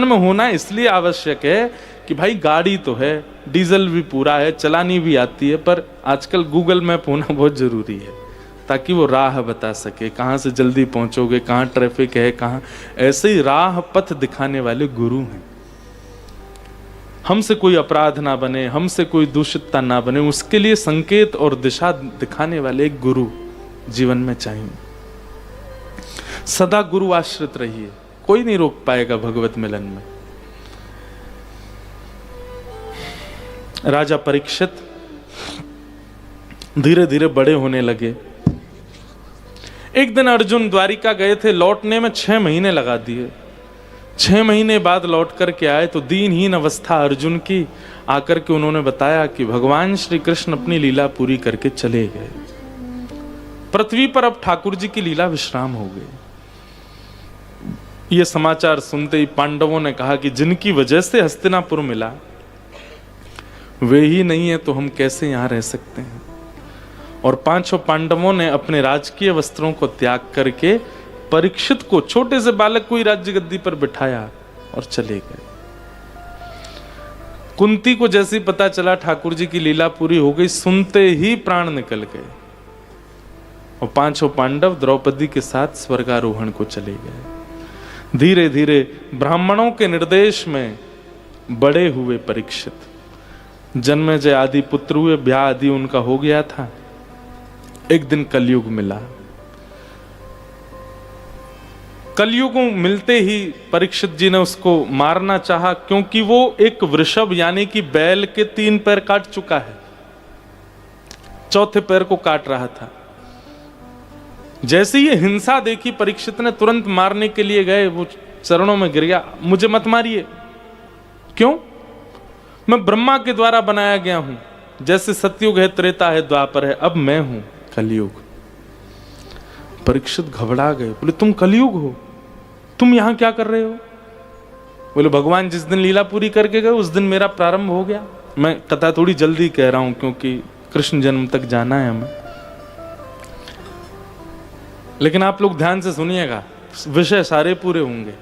में होना इसलिए आवश्यक है कि भाई गाड़ी तो है, डीजल भी पूरा है, चलानी भी आती है, पर आजकल गूगल मैप होना बहुत जरूरी है ताकि वो राह बता सके, कहाँ से जल्दी पहुंचोगे, कहाँ ट्रैफिक है, कहाँ। ऐसे ही राह पथ दिखाने वाले गुरु हैं। हमसे कोई अपराध ना बने, हमसे कोई दूषितता ना बने, उसके लिए संकेत और दिशा दिखाने वाले एक गुरु जीवन में चाहिए। सदा गुरु आश्रित रहिए, कोई नहीं रोक पाएगा भगवत मिलन में। राजा परीक्षित धीरे धीरे बड़े होने लगे। एक दिन अर्जुन द्वारिका गए थे, लौटने में 6 महीने लगा दिए। 6 महीने बाद लौट करके आए तो दीनहीन अवस्था अर्जुन की। आकर के उन्होंने बताया कि भगवान श्री कृष्ण अपनी लीला पूरी करके चले गए। पृथ्वी पर अब ठाकुर जी की लीला विश्राम हो गई। यह समाचार सुनते ही पांडवों ने कहा कि जिनकी वजह से हस्तिनापुर मिला वे ही नहीं है तो हम कैसे यहां रह सकते हैं। और 5 पांडवों ने अपने राजकीय वस्त्रों को त्याग करके परीक्षित को, छोटे से बालक को ही राज्य गद्दी पर बिठाया और चले गए। कुंती को जैसे पता चला ठाकुर जी की लीला पूरी हो गई, सुनते ही प्राण निकल गए और 5 पांडव द्रौपदी के साथ स्वर्गारोहण को चले गए। धीरे धीरे ब्राह्मणों के निर्देश में बड़े हुए परीक्षित, जन्मेजय आदि पुत्र हुए, ब्याह आदि उनका हो गया था। एक दिन कलयुग मिला। कलयुग मिलते ही परीक्षित जी ने उसको मारना चाहा, क्योंकि वो एक वृषभ यानी कि बैल के 3 पैर काट चुका है, 4थे पैर को काट रहा था। जैसे ये हिंसा देखी परीक्षित ने तुरंत मारने के लिए गए, वो चरणों में गिर गया, मुझे मत मारिए। क्यों? मैं ब्रह्मा के द्वारा बनाया गया हूं। जैसे सतयुग है, त्रेता है, द्वापर है, अब मैं हूं कलयुग। परीक्षित घबरा गए, बोले तुम कलयुग हो, तुम यहां क्या कर रहे हो? बोले भगवान जिस दिन लीला पूरी करके गए उस दिन मेरा प्रारंभ हो गया। मैं कथा थोड़ी जल्दी कह रहा हूं क्योंकि कृष्ण जन्म तक जाना है हमें, लेकिन आप लोग ध्यान से सुनिएगा, विषय सारे पूरे होंगे।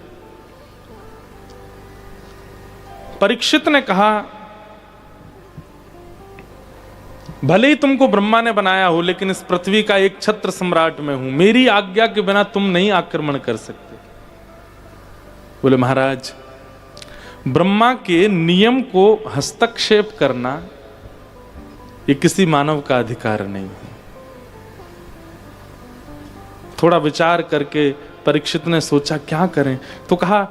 परीक्षित ने कहा भले ही तुमको ब्रह्मा ने बनाया हो, लेकिन इस पृथ्वी का एक छत्र सम्राट मैं हूं, मेरी आज्ञा के बिना तुम नहीं आक्रमण कर सकते। बोले महाराज, ब्रह्मा के नियम को हस्तक्षेप करना ये किसी मानव का अधिकार नहीं है। थोड़ा विचार करके परीक्षित ने सोचा क्या करें, तो कहा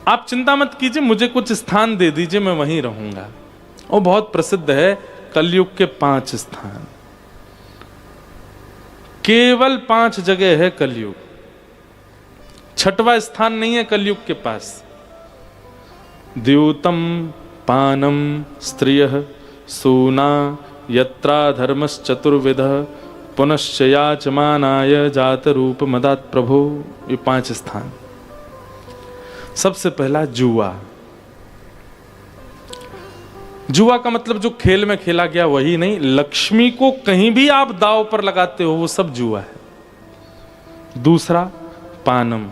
आप चिंता मत कीजिए, मुझे कुछ स्थान दे दीजिए, मैं वहीं रहूंगा। और बहुत प्रसिद्ध है कलयुग के 5 स्थान, केवल 5 जगह है कलयुग, 6वां स्थान नहीं है कलयुग के पास। द्यूतम पानम स्त्रियः सूना यत्रा धर्मश्चतुर्विध पुनश्च याचमानाय जात रूप मदात प्रभो। ये 5 स्थान। सबसे पहला जुआ। जुआ का मतलब जो खेल में खेला गया वही नहीं, लक्ष्मी को कहीं भी आप दांव पर लगाते हो वो सब जुआ है। दूसरा पानम,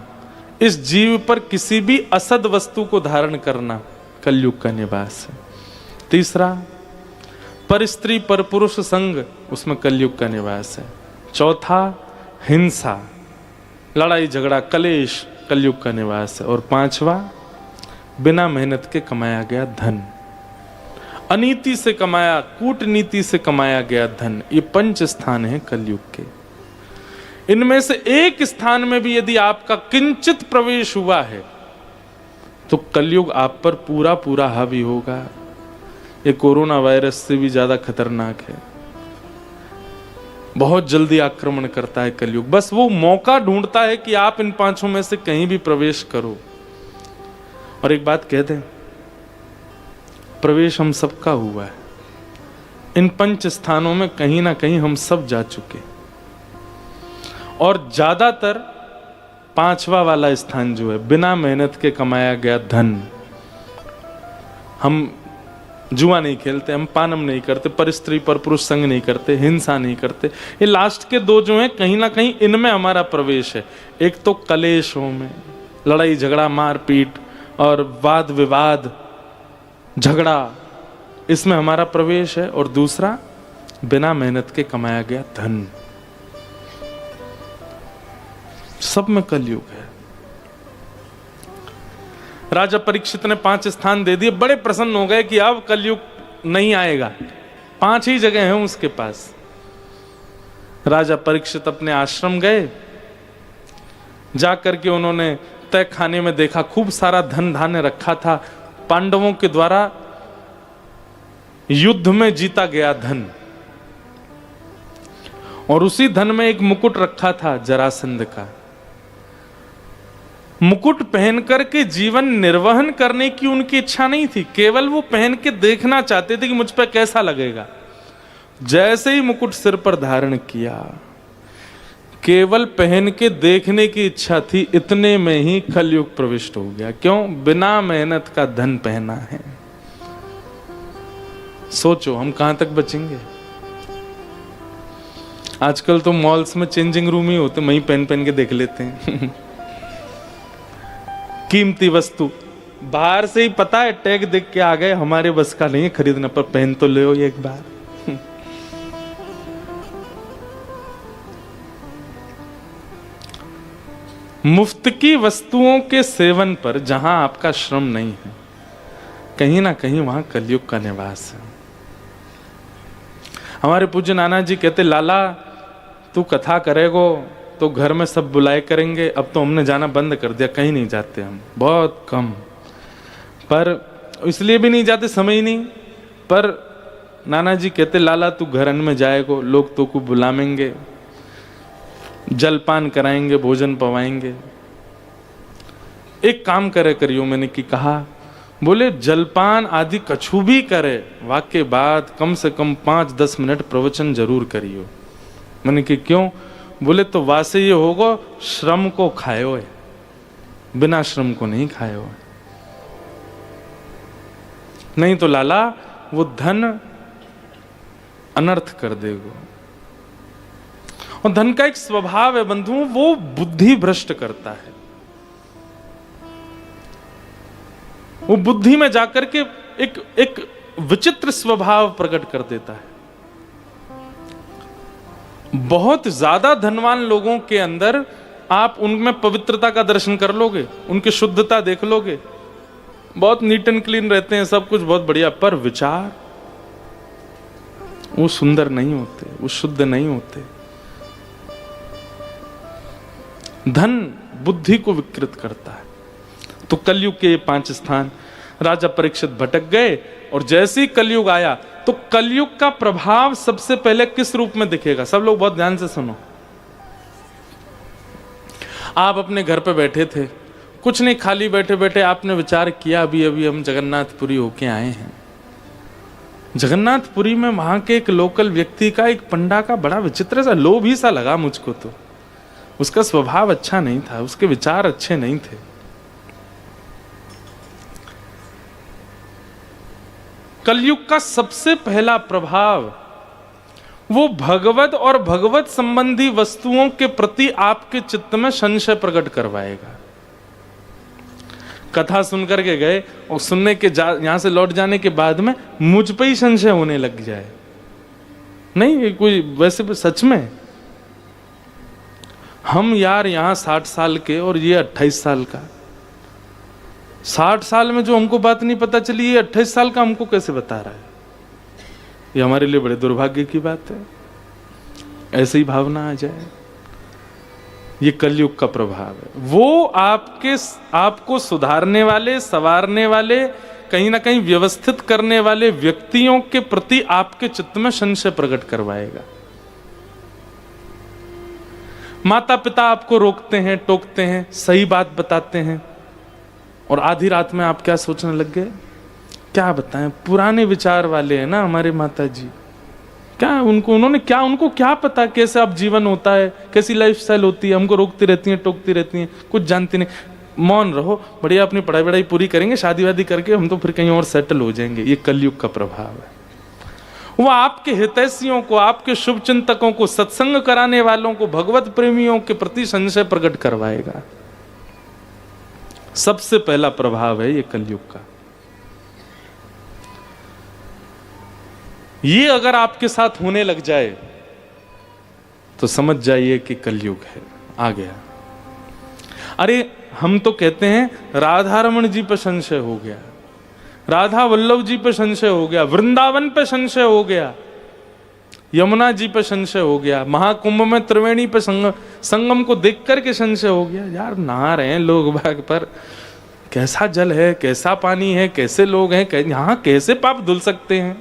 इस जीव पर किसी भी असद वस्तु को धारण करना कलयुग का निवास है। तीसरा पर स्त्री पर पुरुष संग, उसमें कलयुग का निवास है। चौथा हिंसा, लड़ाई झगड़ा कलेश, कलयुग का निवास है। और 5वां बिना मेहनत के कमाया गया धन, अनीति से कमाया, कूटनीति से कमाया गया धन, ये 5 स्थान है कलयुग के। इनमें से एक स्थान में भी यदि आपका किंचित प्रवेश हुआ है तो कलयुग आप पर पूरा पूरा हावी होगा। ये कोरोना वायरस से भी ज्यादा खतरनाक है, बहुत जल्दी आक्रमण करता है कलयुग। बस वो मौका ढूंढता है कि आप इन 5 में से कहीं भी प्रवेश करो। और एक बात कह दें, प्रवेश हम सबका हुआ है। इन 5 स्थानों में कहीं ना कहीं हम सब जा चुके, और ज्यादातर 5वां वाला स्थान जो है बिना मेहनत के कमाया गया धन। हम जुआ नहीं खेलते, हम पानम नहीं करते, पर स्त्री पर पुरुष संग नहीं करते, हिंसा नहीं करते। ये लास्ट के 2 जो हैं कहीं ना कहीं इनमें हमारा प्रवेश है। एक तो कलेशों में, लड़ाई झगड़ा मारपीट और वाद विवाद झगड़ा, इसमें हमारा प्रवेश है। और दूसरा बिना मेहनत के कमाया गया धन, सब में कलयुग है। राजा परीक्षित ने 5 स्थान दे दिए, बड़े प्रसन्न हो गए कि अब कलयुग नहीं आएगा, 5 ही जगह हैं उसके पास। राजा परीक्षित अपने आश्रम गए, जाकर के उन्होंने तय खाने में देखा खूब सारा धन धान्य रखा था, पांडवों के द्वारा युद्ध में जीता गया धन। और उसी धन में एक मुकुट रखा था जरासंध का। मुकुट पहन करके जीवन निर्वहन करने की उनकी इच्छा नहीं थी, केवल वो पहन के देखना चाहते थे कि मुझ पर कैसा लगेगा। जैसे ही मुकुट सिर पर धारण किया, केवल पहन के देखने की इच्छा थी, इतने में ही कलयुग प्रविष्ट हो गया। क्यों? बिना मेहनत का धन पहना है। सोचो हम कहां तक बचेंगे। आजकल तो मॉल्स में चेंजिंग रूम ही होते, वहीं पहन पहन के देख लेते हैं। कीमती वस्तु बाहर से ही पता है, टैग देख के आ गए, हमारे बस का नहीं है खरीदना, पर पहन तो ले ये एक बार। मुफ्त की वस्तुओं के सेवन पर जहां आपका श्रम नहीं है, कहीं ना कहीं वहां कलयुग का निवास है। हमारे पूज्य नाना जी कहते, लाला तू कथा करेगो तो घर में सब बुलाए करेंगे। अब तो हमने जाना बंद कर दिया, कहीं नहीं जाते हम, बहुत कम। पर इसलिए भी नहीं जाते, समय ही नहीं। पर नाना जी कहते, लाला तू घरन में जाएगो, लोग तो को बुलाएंगे, जलपान कराएंगे, भोजन पवाएंगे। एक काम करे करियो, मैंने कि कहा, बोले जलपान आदि कछु भी करे, वाक्य बाद कम से कम 5-10 मिनट प्रवचन जरूर करियो। मैंने कि क्यों? बोले तो वासे ये होगा, श्रम को खायो है, बिना श्रम को नहीं खायो है। नहीं तो लाला वो धन अनर्थ कर देगा। और धन का एक स्वभाव है बंधुओं, वो बुद्धि भ्रष्ट करता है। वो बुद्धि में जाकर के एक विचित्र स्वभाव प्रकट कर देता है। बहुत ज्यादा धनवान लोगों के अंदर आप उनमें पवित्रता का दर्शन कर लोगे, उनकी शुद्धता देख लोगे, बहुत नीट एंड क्लीन रहते हैं, सब कुछ बहुत बढ़िया, पर विचार वो सुंदर नहीं होते, वो शुद्ध नहीं होते। धन बुद्धि को विकृत करता है। तो कलयुग के 5 स्थान, राजा परीक्षित भटक गए, और जैसे ही कलयुग आया तो कलयुग का प्रभाव सबसे पहले किस रूप में दिखेगा? सब लोग बहुत ध्यान से सुनो। आप अपने घर पे बैठे थे, कुछ नहीं, खाली बैठे बैठे आपने विचार किया, अभी अभी हम जगन्नाथपुरी होके आए हैं। जगन्नाथपुरी में वहां के एक लोकल व्यक्ति का, एक पंडा का बड़ा विचित्र सा लोभ ही सा लगा मुझको। तो उसका स्वभाव अच्छा नहीं था, उसके विचार अच्छे नहीं थे। कलयुग का सबसे पहला प्रभाव वो भगवत और भगवत संबंधी वस्तुओं के प्रति आपके चित्त में संशय प्रकट करवाएगा। कथा सुनकर के गए और सुनने के यहां से लौट जाने के बाद में मुझ पे ही संशय होने लग जाए, नहीं ये कोई वैसे सच में हम यार यहां 60 साल के और ये 28 साल का, 60 साल में जो हमको बात नहीं पता चली, ये 28 साल का हमको कैसे बता रहा है? ये हमारे लिए बड़े दुर्भाग्य की बात है। ऐसी ही भावना आ जाए, ये कलयुग का प्रभाव है। वो आपको सुधारने वाले, संवारने वाले, कहीं ना कहीं व्यवस्थित करने वाले व्यक्तियों के प्रति आपके चित्त में संशय प्रकट करवाएगा। माता पिता आपको रोकते हैं, टोकते हैं, सही बात बताते हैं, और आधी रात में आप क्या सोचने लग गए? क्या बताएं, पुराने विचार वाले हैं ना हमारे माता जी, क्या उनको क्या पता कैसे अब जीवन होता है, कैसी लाइफस्टाइल होती है। हमको रोकती रहती हैं, टोकती रहती हैं, कुछ जानती नहीं। मौन रहो, बढ़िया अपनी पढ़ाई वढ़ाई पूरी करेंगे, शादी वादी करके हम तो फिर कहीं और सेटल हो जाएंगे। ये कलयुग का प्रभाव है। वो आपके हितैषियों को, आपके शुभ चिंतकों को, सत्संग कराने वालों को, भगवत प्रेमियों के प्रति संशय प्रकट करवाएगा। सबसे पहला प्रभाव है ये कलयुग का। ये अगर आपके साथ होने लग जाए तो समझ जाइए कि कलयुग है, आ गया। अरे हम तो कहते हैं राधा रमण जी पर संशय हो गया, राधा वल्लभ जी पर संशय हो गया, वृंदावन पर संशय हो गया, यमुना जी पर संशय हो गया, महाकुंभ में त्रिवेणी पर संगम को देख करके संशय हो गया। यार नहा रहे हैं लोग बाग पर, कैसा जल है, कैसा पानी है, कैसे लोग हैं, यहाँ कैसे पाप धुल सकते हैं?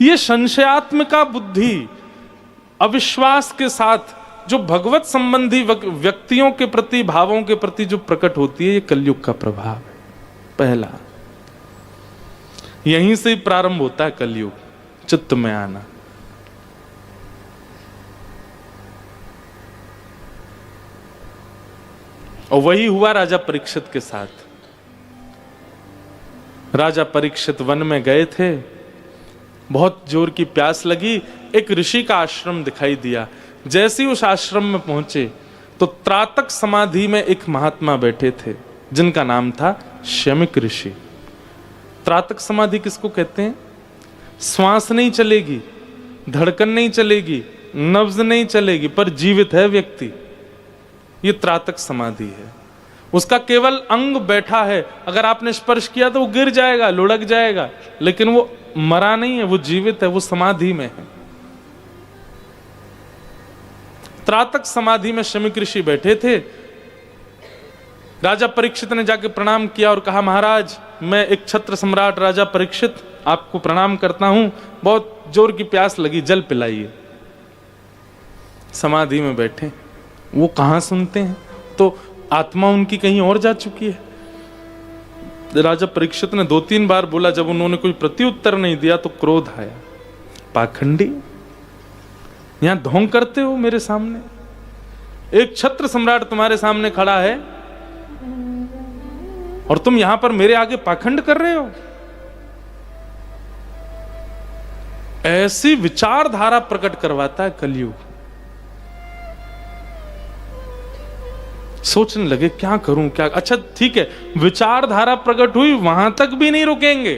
ये संशयात्मिका बुद्धि अविश्वास के साथ जो भगवत संबंधी व्यक्तियों के प्रति, भावों के प्रति जो प्रकट होती है, ये कलयुग का प्रभाव है। पहला यहीं से ही प्रारंभ होता है कलयुग, चित्त में आना। और वही हुआ राजा परीक्षित के साथ। राजा परीक्षित वन में गए थे, बहुत जोर की प्यास लगी, एक ऋषि का आश्रम दिखाई दिया। जैसे ही उस आश्रम में पहुंचे तो त्रातक समाधि में एक महात्मा बैठे थे जिनका नाम था शमिक ऋषि। त्रातक समाधि किसको कहते हैं? श्वास नहीं चलेगी, धड़कन नहीं चलेगी, नब्ज नहीं चलेगी, पर जीवित है व्यक्ति, ये त्रातक समाधि है। उसका केवल अंग बैठा है, अगर आपने स्पर्श किया तो वो गिर जाएगा, लुढ़क जाएगा, लेकिन वो मरा नहीं है, वो जीवित है, वो समाधि में है। त्रातक समाधि में शमिक ऋषि बैठे थे। राजा परीक्षित ने जाके प्रणाम किया और कहा, महाराज मैं एक छत्र सम्राट राजा परीक्षित आपको प्रणाम करता हूं, बहुत जोर की प्यास लगी, जल पिलाइए। समाधि में बैठे, वो कहां सुनते हैं, तो आत्मा उनकी कहीं और जा चुकी है। राजा परीक्षित ने 2-3 बार बोला, जब उन्होंने कोई प्रत्युत्तर नहीं दिया तो क्रोध आया। पाखंडी, यहां ढोंग करते हो मेरे सामने, एक छत्र सम्राट तुम्हारे सामने खड़ा है और तुम यहां पर मेरे आगे पाखंड कर रहे हो। ऐसी विचारधारा प्रकट करवाता है कलयुग। सोचने लगे क्या करूं, क्या, अच्छा ठीक है, विचारधारा प्रकट हुई, वहां तक भी नहीं रुकेंगे,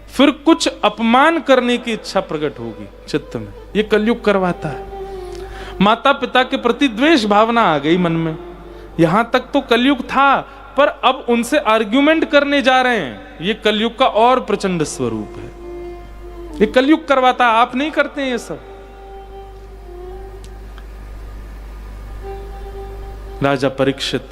फिर कुछ अपमान करने की इच्छा प्रकट होगी चित्त में। ये कलयुग करवाता है। माता पिता के प्रति द्वेष भावना आ गई मन में। यहां तक तो कलयुग था, पर अब उनसे आर्ग्यूमेंट करने जा रहे हैं। ये कलयुग का और प्रचंड स्वरूप है। ये कलयुग करवाता है, आप नहीं करते हैं ये सब। राजा परीक्षित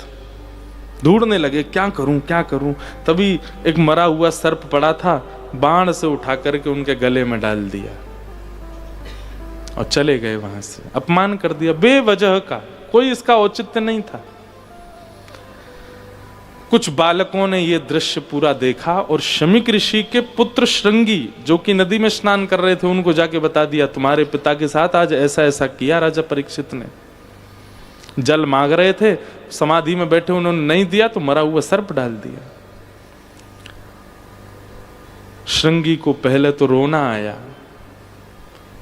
ढूंढने लगे, क्या करूं क्या करूं। तभी एक मरा हुआ सर्प पड़ा था, बाण से उठा करके उनके गले में डाल दिया और चले गए वहां से। अपमान कर दिया बेवजह का, कोई इसका औचित्य नहीं था। कुछ बालकों ने यह दृश्य पूरा देखा और शमिक ऋषि के पुत्र श्रृंगी, जो कि नदी में स्नान कर रहे थे, उनको जाके बता दिया, तुम्हारे पिता के साथ आज ऐसा ऐसा किया राजा परीक्षित ने। जल मांग रहे थे, समाधि में बैठे, उन्होंने नहीं दिया तो मरा हुआ सर्प डाल दिया। श्रृंगी को पहले तो रोना आया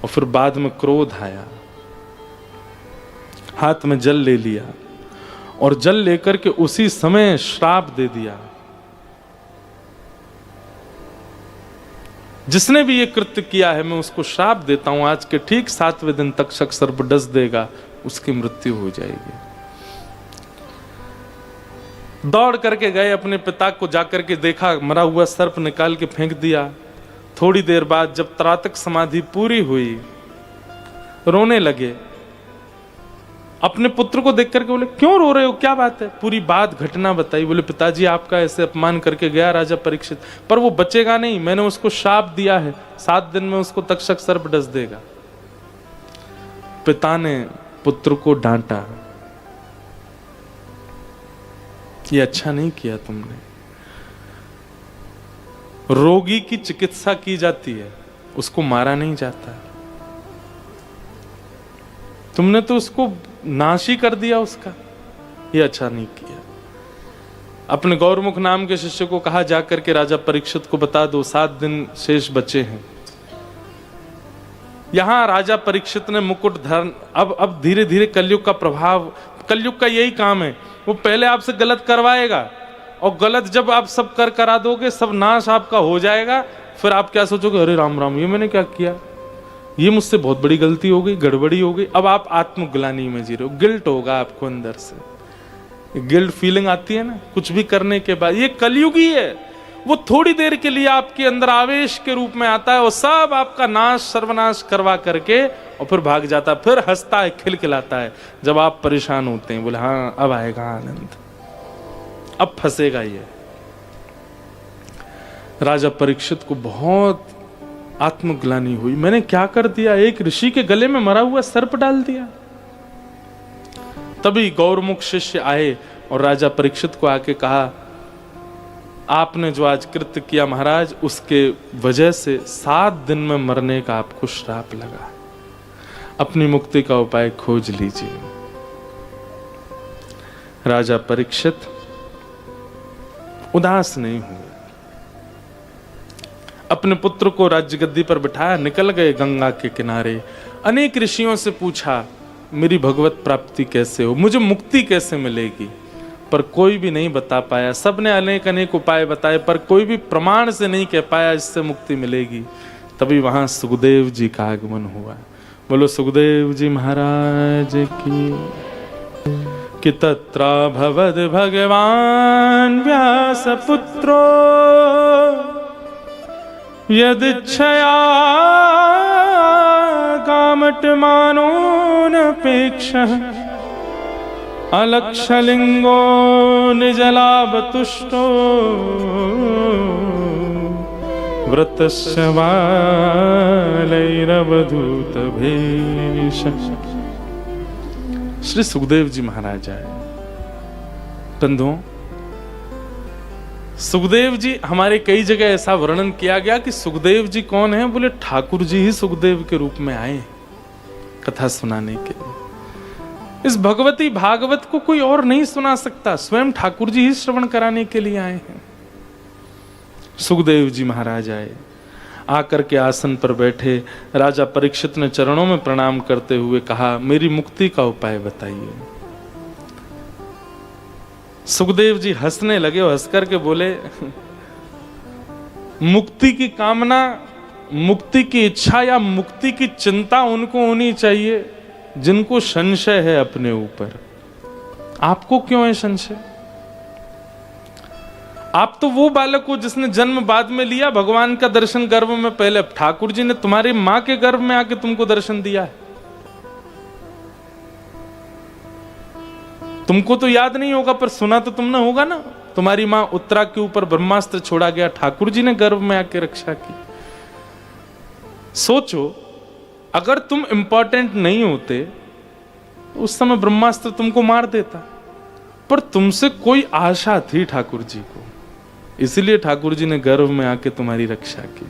और फिर बाद में क्रोध आया। हाथ में जल ले लिया और जल लेकर के उसी समय श्राप दे दिया। जिसने भी ये कृत्य किया है, मैं उसको श्राप देता हूं, आज के ठीक 7वें दिन तक सर्प डस देगा, उसकी मृत्यु हो जाएगी। दौड़ करके गए, अपने पिता को जाकर के देखा, मरा हुआ सर्प निकाल के फेंक दिया। थोड़ी देर बाद जब त्रातक समाधि पूरी हुई, रोने लगे। अपने पुत्र को देख करके बोले, क्यों रो रहे हो, क्या बात है? पूरी बात घटना बताई। बोले, पिताजी आपका ऐसे अपमान करके गया राजा परीक्षित, पर वो बचेगा नहीं, मैंने उसको शाप दिया है, 7 दिन में उसको तक्षक सर्प डस देगा। पिता ने पुत्र को डांटा, ये अच्छा नहीं किया तुमने। रोगी की चिकित्सा की जाती है, उसको मारा नहीं जाता। तुमने तो उसको नाश ही कर दिया उसका, ये अच्छा नहीं किया। अपने गौरमुख नाम के शिष्य को कहा, जाकर के राजा परीक्षित को बता दो 7 दिन शेष बचे हैं। यहां राजा परीक्षित ने मुकुट धर्म, अब धीरे धीरे कलयुग का प्रभाव, कलयुग का यही काम है, वो पहले आपसे गलत करवाएगा और गलत जब आप सब करा दोगे, सब नाश आपका हो जाएगा, फिर आप क्या सोचोगे, अरे राम राम, ये मैंने क्या किया, ये मुझसे बहुत बड़ी गलती हो गई, गड़बड़ी हो गई। अब आप आत्मग्लानि में जी रहे हो, गिल्ट होगा आपको अंदर से, गिल्ट फीलिंग आती है ना कुछ भी करने के बाद। ये कलयुगी है, वो थोड़ी देर के लिए आपके अंदर आवेश के रूप में आता है और सब आपका नाश सर्वनाश करवा करके और फिर भाग जाता है, फिर हंसता है, खिलखिलाता है जब आप परेशान होते हैं। बोले हाँ अब आएगा आनंद, अब फंसेगा ये। राजा परीक्षित को बहुत आत्मग्लानि हुई, मैंने क्या कर दिया, एक ऋषि के गले में मरा हुआ सर्प डाल दिया। तभी गौरमुख शिष्य आए और राजा परीक्षित को आके कहा, आपने जो आज कृत्य किया महाराज, उसके वजह से 7 दिन में मरने का आपको श्राप लगा, अपनी मुक्ति का उपाय खोज लीजिए। राजा परीक्षित उदास नहीं हुए, अपने पुत्र को राज्य गद्दी पर बिठाया, निकल गए गंगा के किनारे। अनेक ऋषियों से पूछा, मेरी भगवत प्राप्ति कैसे हो, मुझे मुक्ति कैसे मिलेगी, पर कोई भी नहीं बता पाया। सबने अनेक अनेक उपाय बताए, पर कोई भी प्रमाण से नहीं कह पाया इससे मुक्ति मिलेगी। तभी वहां सुखदेव जी का आगमन हुआ। बोलो सुखदेव जी महाराज की। कि तत्रा भवद भगवान व्यास पुत्रो यदिच्छया कामटमानोऽनपेक्षः अलक्षलिंगो निजलाभतुष्टो वृतस्य बालैरवधूतभेषः। श्री सुखदेव जी महाराज आए। बंधुओं, सुखदेव जी, हमारे कई जगह ऐसा वर्णन किया गया कि सुखदेव जी कौन है, बोले ठाकुर जी ही सुखदेव के रूप में आए कथा सुनाने के लिए। इस भगवती भागवत को कोई और नहीं सुना सकता, स्वयं ठाकुर जी ही श्रवण कराने के लिए आए हैं। सुखदेव जी महाराज आए, आकर के आसन पर बैठे। राजा परीक्षित ने चरणों में प्रणाम करते हुए कहा, मेरी मुक्ति का उपाय बताइए। सुखदेव जी हंसने लगे और हंस करके बोले, मुक्ति की कामना, मुक्ति की इच्छा या मुक्ति की चिंता उनको होनी चाहिए जिनको संशय है अपने ऊपर। आपको क्यों है संशय? आप तो वो बालक हो जिसने जन्म बाद में लिया, भगवान का दर्शन गर्भ में पहले। ठाकुर जी ने तुम्हारी मां के गर्भ में आके तुमको दर्शन दिया है। तुमको तो याद नहीं होगा, पर सुना तो तुमने होगा ना। तुम्हारी मां उत्तरा के ऊपर ब्रह्मास्त्र छोड़ा गया, ठाकुर जी ने गर्भ में आके रक्षा की। सोचो, अगर तुम इंपॉर्टेंट नहीं होते उस समय ब्रह्मास्त्र तुमको मार देता, पर तुमसे कोई आशा थी ठाकुर जी को, इसलिए ठाकुर जी ने गर्भ में आके तुम्हारी रक्षा की।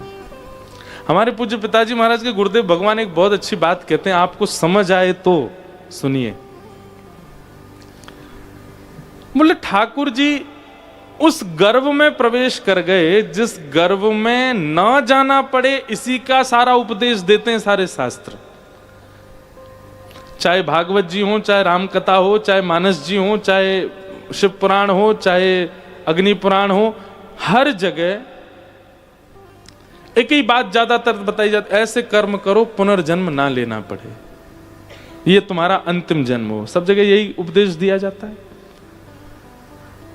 हमारे पूज्य पिताजी महाराज के गुरुदेव भगवान एक बहुत अच्छी बात कहते हैं, आपको समझ आए तो सुनिए। बोले ठाकुर जी उस गर्भ में प्रवेश कर गए जिस गर्भ में न जाना पड़े, इसी का सारा उपदेश देते हैं सारे शास्त्र। चाहे भागवत जी हो, चाहे राम कथा हो, चाहे मानस जी हो, चाहे शिव पुराण हो, चाहे अग्नि पुराण हो, हर जगह एक ही बात ज्यादातर बताई जाती, ऐसे कर्म करो पुनर्जन्म ना लेना पड़े, ये तुम्हारा अंतिम जन्म हो। सब जगह यही उपदेश दिया जाता है।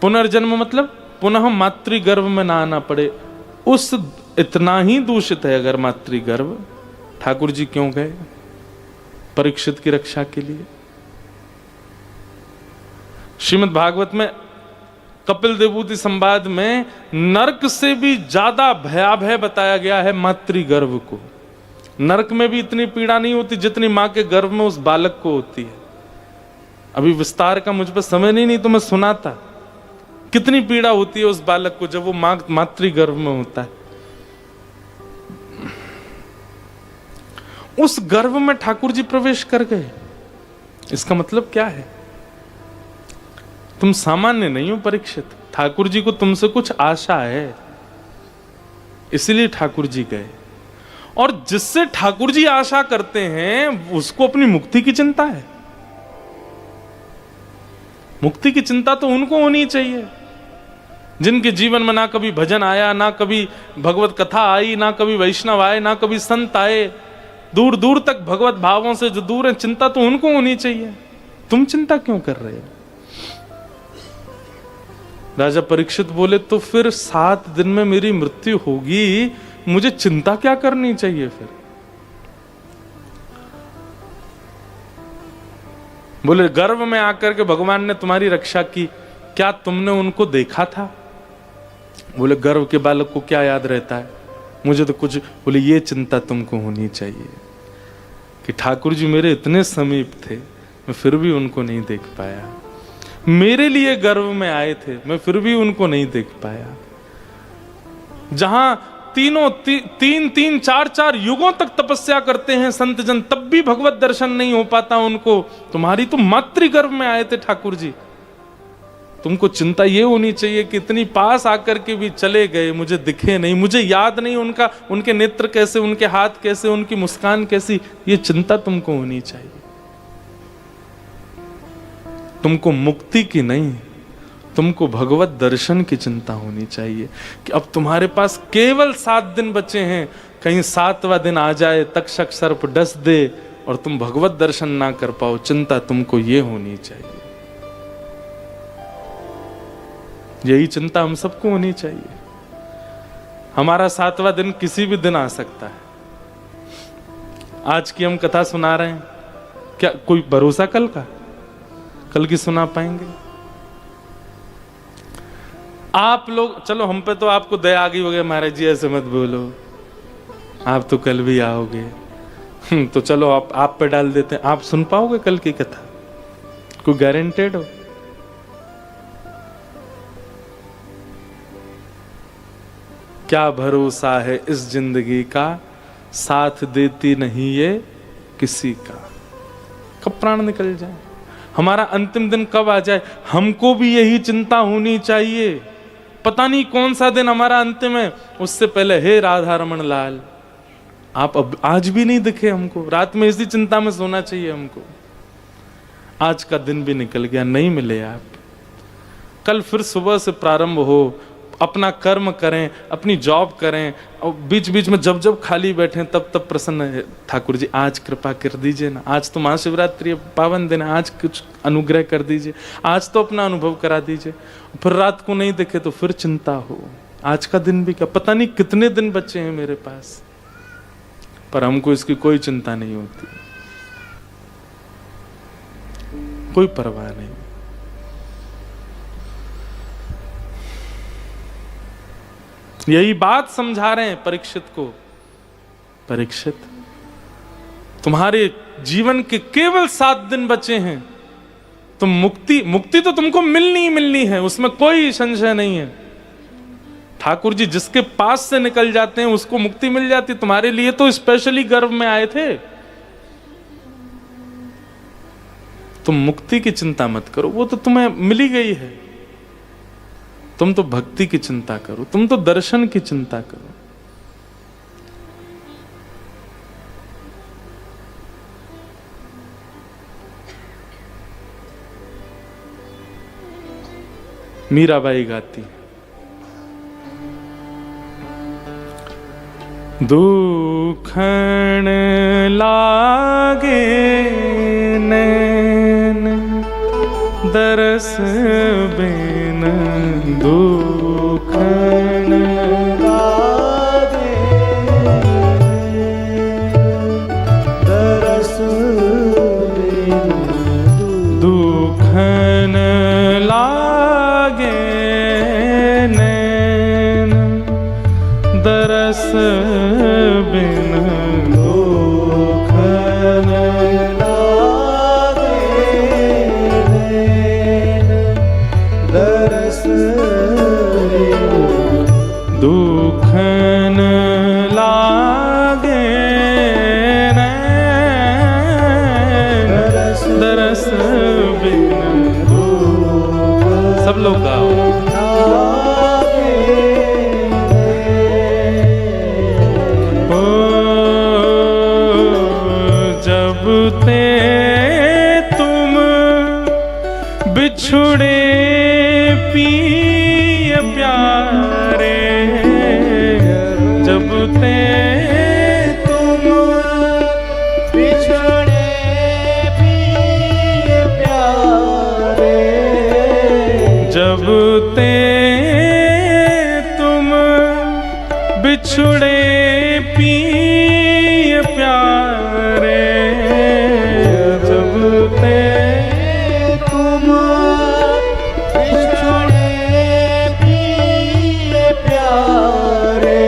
पुनर्जन्म मतलब पुनः मातृगर्भ में ना आना पड़े। उस इतना ही दूषित है अगर मातृगर्भ, ठाकुर जी क्यों गए? परीक्षित की रक्षा के लिए। श्रीमद् भागवत में कपिल देवभूति संवाद में नरक से भी ज्यादा भयावह बताया गया है मातृगर्भ को। नरक में भी इतनी पीड़ा नहीं होती जितनी मां के गर्भ में उस बालक को होती है। अभी विस्तार का मुझ पर समय नहीं तो मैं सुनाता, कितनी पीड़ा होती है उस बालक को जब वो मातृगर्भ में होता है। उस गर्भ में ठाकुर जी प्रवेश कर गए, इसका मतलब क्या है? तुम सामान्य नहीं हो परीक्षित, ठाकुर जी को तुमसे कुछ आशा है, इसलिए ठाकुर जी गए। और जिससे ठाकुर जी आशा करते हैं उसको अपनी मुक्ति की चिंता है। मुक्ति की चिंता तो उनको होनी चाहिए जिनके जीवन में ना कभी भजन आया, ना कभी भगवत कथा आई, ना कभी वैष्णव आए, ना कभी संत आए, दूर दूर तक भगवत भावों से जो दूर है। चिंता तो उनको होनी चाहिए, तुम चिंता क्यों कर रहे हो? राजा परीक्षित बोले, तो फिर 7 दिन में मेरी मृत्यु होगी, मुझे चिंता क्या करनी चाहिए फिर? बोले, गर्भ में आकर के भगवान ने तुम्हारी रक्षा की, क्या तुमने उनको देखा था? बोले, गर्भ के बालक को क्या याद रहता है? मुझे तो कुछ, बोले ये चिंता तुमको होनी चाहिए कि ठाकुर जी मेरे इतने समीप थे, मैं फिर भी उनको नहीं देख पाया। मेरे लिए गर्भ में आए थे, मैं फिर भी उनको नहीं देख पाया। जहां तीन चार युगों तक तपस्या करते हैं संत जन, तब भी भगवत दर्शन नहीं हो पाता उनको। तुम्हारी तो मातृ गर्भ में आए थे ठाकुर जी। तुमको चिंता ये होनी चाहिए कि इतनी पास आकर के भी चले गए, मुझे दिखे नहीं, मुझे याद नहीं उनका, उनके नेत्र कैसे, उनके हाथ कैसे, उनकी मुस्कान कैसी, ये चिंता तुमको होनी चाहिए। तुमको मुक्ति की नहीं, तुमको भगवत दर्शन की चिंता होनी चाहिए कि अब तुम्हारे पास केवल 7 दिन बचे हैं, कहीं 7वां दिन आ जाए, तक्षक सर्प डस दे और तुम भगवत दर्शन ना कर पाओ, चिंता तुमको ये होनी चाहिए। यही चिंता हम सबको होनी चाहिए। हमारा 7वां दिन किसी भी दिन आ सकता है। आज की हम कथा सुना रहे हैं, क्या कोई भरोसा कल का? कल की सुना पाएंगे? आप लोग, चलो हम पे तो आपको दया आ गई होगी, महाराज जी ऐसे मत बोलो, आप तो कल भी आओगे। तो चलो आप पे डाल देते हैं, आप सुन पाओगे कल की कथा? कोई गारंटेड हो? क्या भरोसा है इस जिंदगी का, साथ देती नहीं ये किसी का। कब प्राण निकल जाए, हमारा अंतिम दिन कब आ जाए, हमको भी यही चिंता होनी चाहिए। पता नहीं कौन सा दिन हमारा अंतिम है, उससे पहले हे राधा रमन लाल, आप अब आज भी नहीं दिखे हमको। रात में इसी चिंता में सोना चाहिए हमको। आज का दिन भी निकल गया, नहीं मिले आप। कल फिर सुबह से प्रारंभ हो, अपना कर्म करें, अपनी जॉब करें, और बीच बीच में जब जब खाली बैठे तब तब प्रसन्न है, ठाकुर जी आज कृपा कर दीजिए ना, आज तो महाशिवरात्रि पावन दिन है, आज कुछ अनुग्रह कर दीजिए, आज तो अपना अनुभव करा दीजिए। फिर रात को नहीं देखे तो फिर चिंता हो, आज का दिन भी क्या, पता नहीं कितने दिन बचे हैं मेरे पास। पर हमको इसकी कोई चिंता नहीं होती, कोई परवाह नहीं। यही बात समझा रहे हैं परीक्षित को, परीक्षित तुम्हारे जीवन के केवल 7 दिन बचे हैं, तुम मुक्ति तो तुमको मिलनी ही मिलनी है, उसमें कोई संशय नहीं है। ठाकुर जी जिसके पास से निकल जाते हैं उसको मुक्ति मिल जाती। तुम्हारे लिए तो स्पेशली गर्भ में आए थे। तुम मुक्ति की चिंता मत करो, वो तो तुम्हें मिली गई है। तुम तो भक्ति की चिंता करो, तुम तो दर्शन की चिंता करो। मीराबाई गाती, दुखन लागे नैन दरस बिन, दुखन लागे दरस बिन, दुखन लागे नैन दरस बिन, दुखन लागे नैन दरस बिन, दुखन लागे नैन दरस बिन। सब लोग गाओ। ते तुम बिछुड़े पिय प्यारे, जब ते तुम बिछुड़े पिय प्यारे, जब ते तुम बिछुड़े पिय प्यारे, तुम बिछुड़े प्रिय प्यारे,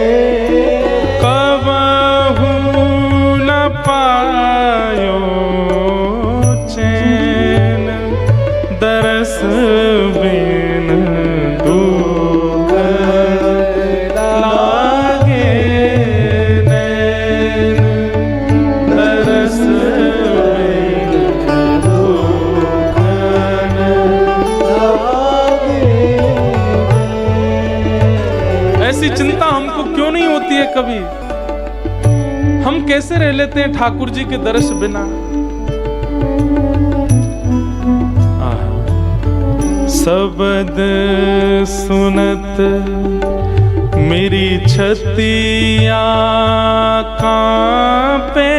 दरस बिन दुख लागे नैन, दरस बिन दुख लागे। ऐसी चिंता हमको क्यों नहीं होती है कभी? हम कैसे रह लेते हैं ठाकुर जी के दर्श बिना? शब्द सुनत मेरी छतिया कांपे,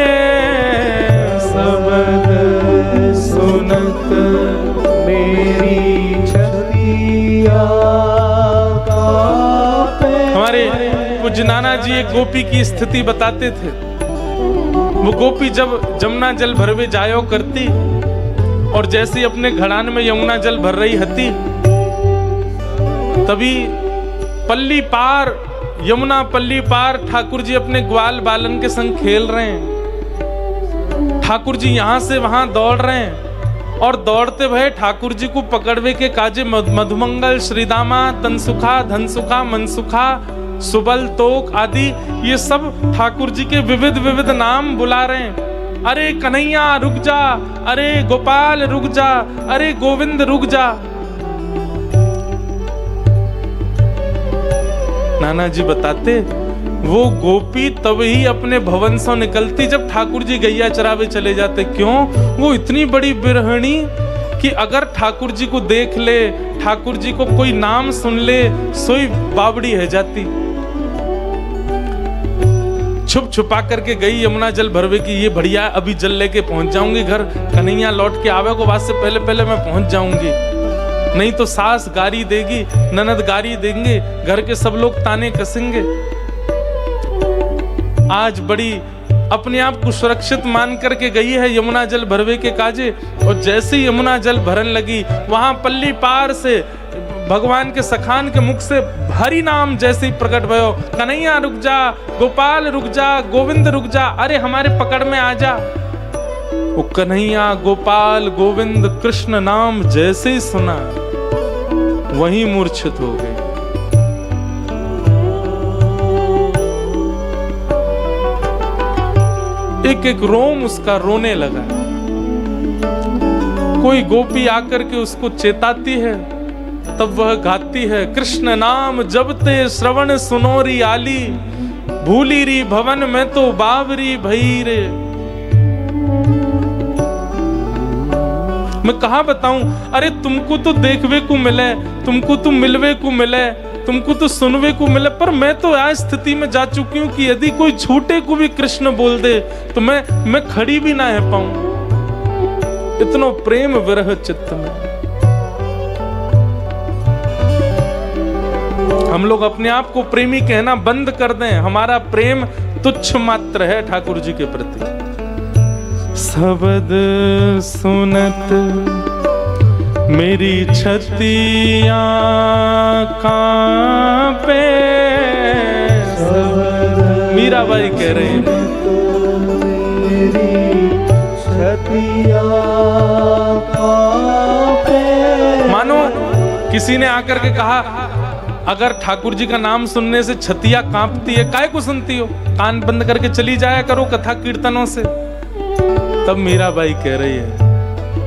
शब्द सुनत मेरी छतिया कांपे। हमारे पूज्य नाना जी एक गोपी की स्थिति बताते थे। वो गोपी जब जमुना जल भरवे जायो करती और जैसे ही अपने घड़ान में यमुना जल भर रही हती, तभी पल्ली पार, यमुना पल्ली पार ठाकुर जी अपने ग्वाल बालन के संग खेल रहे हैं। ठाकुर जी यहां से वहां दौड़ रहे हैं और दौड़ते भये ठाकुर जी को पकड़वे के काजे मधुमंगल, श्रीदामा, तनसुखा, धनसुखा, मनसुखा, सुबल, तोक आदि ये सब ठाकुर जी के विविध विविध नाम बुला रहे हैं। अरे कन्हैया रुक जा, अरे गोपाल रुक जा, अरे गोविंद रुक जा। नाना जी बताते वो गोपी तब ही अपने भवन से निकलती जब ठाकुर जी गैया चरावे चले जाते। क्यों? वो इतनी बड़ी बिरहणी कि अगर ठाकुर जी को देख ले, ठाकुर जी को कोई नाम सुन ले, सोई बावड़ी है जाती। छुप छुपा करके गई यमुना जल भरवे की, ये बढ़िया अभी जल लेके पहुंच जाऊंगी घर, कन्हैया लौट के आवे को बाद से पहले पहले मैं पहुंच जाऊंगी, नहीं तो सास गारी देगी, ननद गारी देंगे, घर के सब लोग ताने कसेंगे। आज बड़ी अपने आप को सुरक्षित मान करके गई है यमुना जल भरवे के काजे, और जैसे ही यमुना जल भरन लगी वहां पल्ली पार से भगवान के सखान के मुख से हरि नाम जैसे ही प्रकट भयो, कन्हैया रुक जा, गोपाल रुक जा, गोविंद रुक जा, अरे हमारे पकड़ में आ जा। वो कन्हैया, गोपाल, गोविंद, कृष्ण नाम जैसे ही सुना वहीं मूर्छित हो गए। एक एक रोम उसका रोने लगा। कोई गोपी आकर के उसको चेताती है, तब वह गाती है, कृष्ण नाम जबते श्रवण सुनोरी आली, भूली री भवन में तो बावरी भई रे। मैं कहा बताऊं, अरे तुमको तो देखवे को मिले, तुमको तो मिलवे को मिले, तुमको तो सुनवे को मिले, पर मैं तो आज स्थिति में जा चुकी हूं कि यदि कोई झूठे को भी कृष्ण बोल दे तो मैं खड़ी भी ना है पाऊं। इतना प्रेम विरह चित्त में। हम लोग अपने आप को प्रेमी कहना बंद कर दें, हमारा प्रेम तुच्छ मात्र है ठाकुर जी के प्रति। शब्द सुनत मेरी छतिया कांपे, मीराबाई कह रहे हैं, छतिया कांपे। मानो किसी ने आकर के कहा, अगर ठाकुर जी का नाम सुनने से छतिया कांपती है, काहे को सुनती हो? कान बंद करके चली जाया करो कथा कीर्तनों से। तब मीराबाई कह रही है,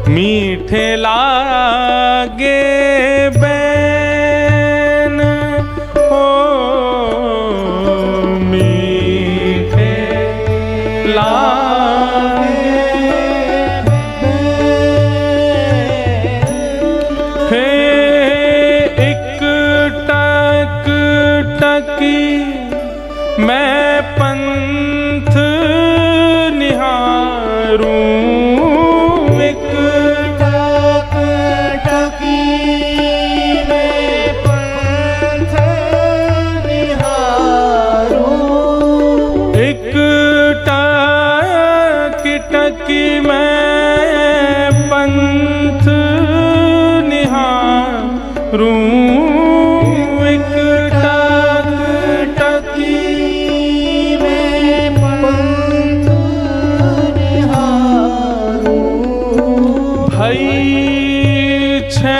मीठे लागे बैन हो, मीठे लागे हे, एक टक टकी मैं पंथ निहारूं, एक टक टकी मैं पंथ निहारूं, एक टक टकी मैं पंथ निहारूं, एक टक टकी मैं पंथ निहारूं, भई छे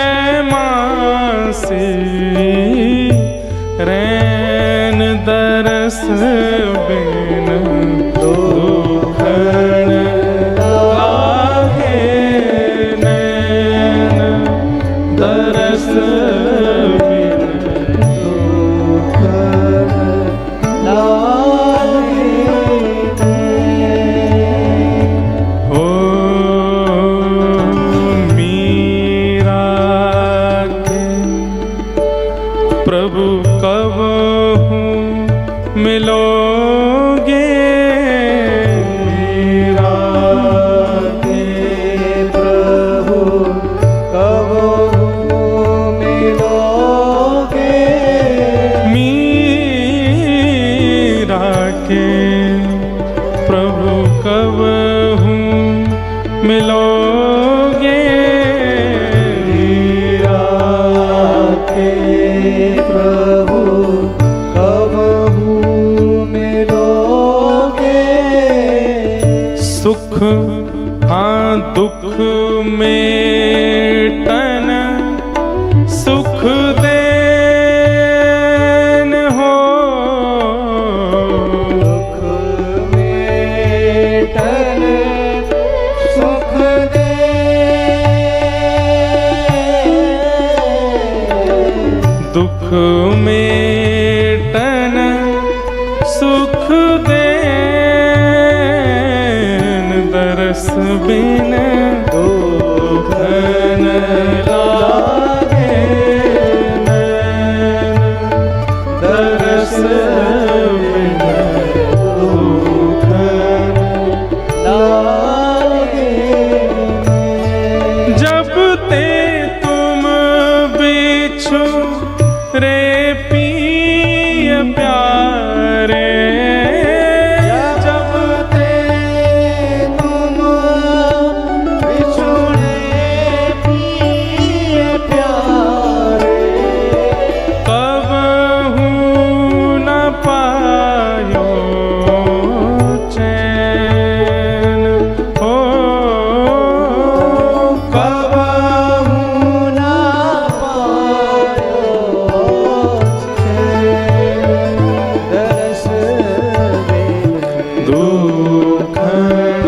प्यासी रैन दरस बिन दुखन लागे नैन दरस बिन दुखन लागे हो मीरा के प्रभु कब हूँ मिलोगे मीरा के प्रभु कब मिलोगे मीरा के प्रभु कब हूँ मिलोगे मीरा के प्रभु कब मिलोगे सुख हाँ दुख मेटन सुख देन हो दुख मेटन सुख दे दुख मेटन सुख देन दरस बिन दुखन लागे नैन दरस बिन दुखन लागे जब ते तुम बिछु रे पिय प्यारे जब ते तुम बिछुड़े प्रिय प्यारे कबहू न पायो चैन हो कबहू ना पायो दरस बिन दुखन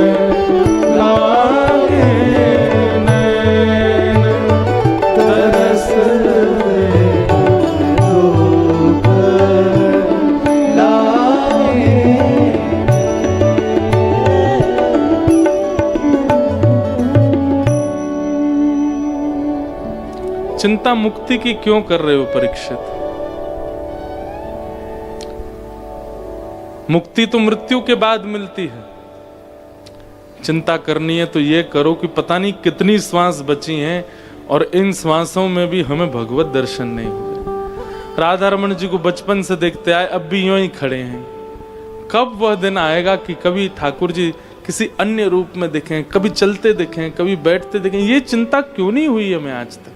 लागे नैन तरस चिंता मुक्ति की क्यों कर रहे हो परीक्षित? मुक्ति तो मृत्यु के बाद मिलती है। चिंता करनी है तो ये करो कि पता नहीं कितनी श्वास बची हैं और इन श्वासों में भी हमें भगवत दर्शन नहीं हुए। राधा रमन जी को बचपन से देखते आए, अब भी यूं ही खड़े हैं। कब वह दिन आएगा कि कभी ठाकुर जी किसी अन्य रूप में दिखें, कभी चलते दिखें, कभी बैठते दिखें? ये चिंता क्यों नहीं हुई हमें आज तक?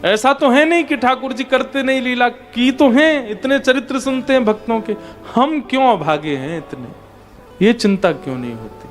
ऐसा तो है नहीं कि ठाकुर जी करते नहीं, लीला की तो हैं, इतने चरित्र सुनते हैं भक्तों के, हम क्यों अभागे हैं इतने? ये चिंता क्यों नहीं होती?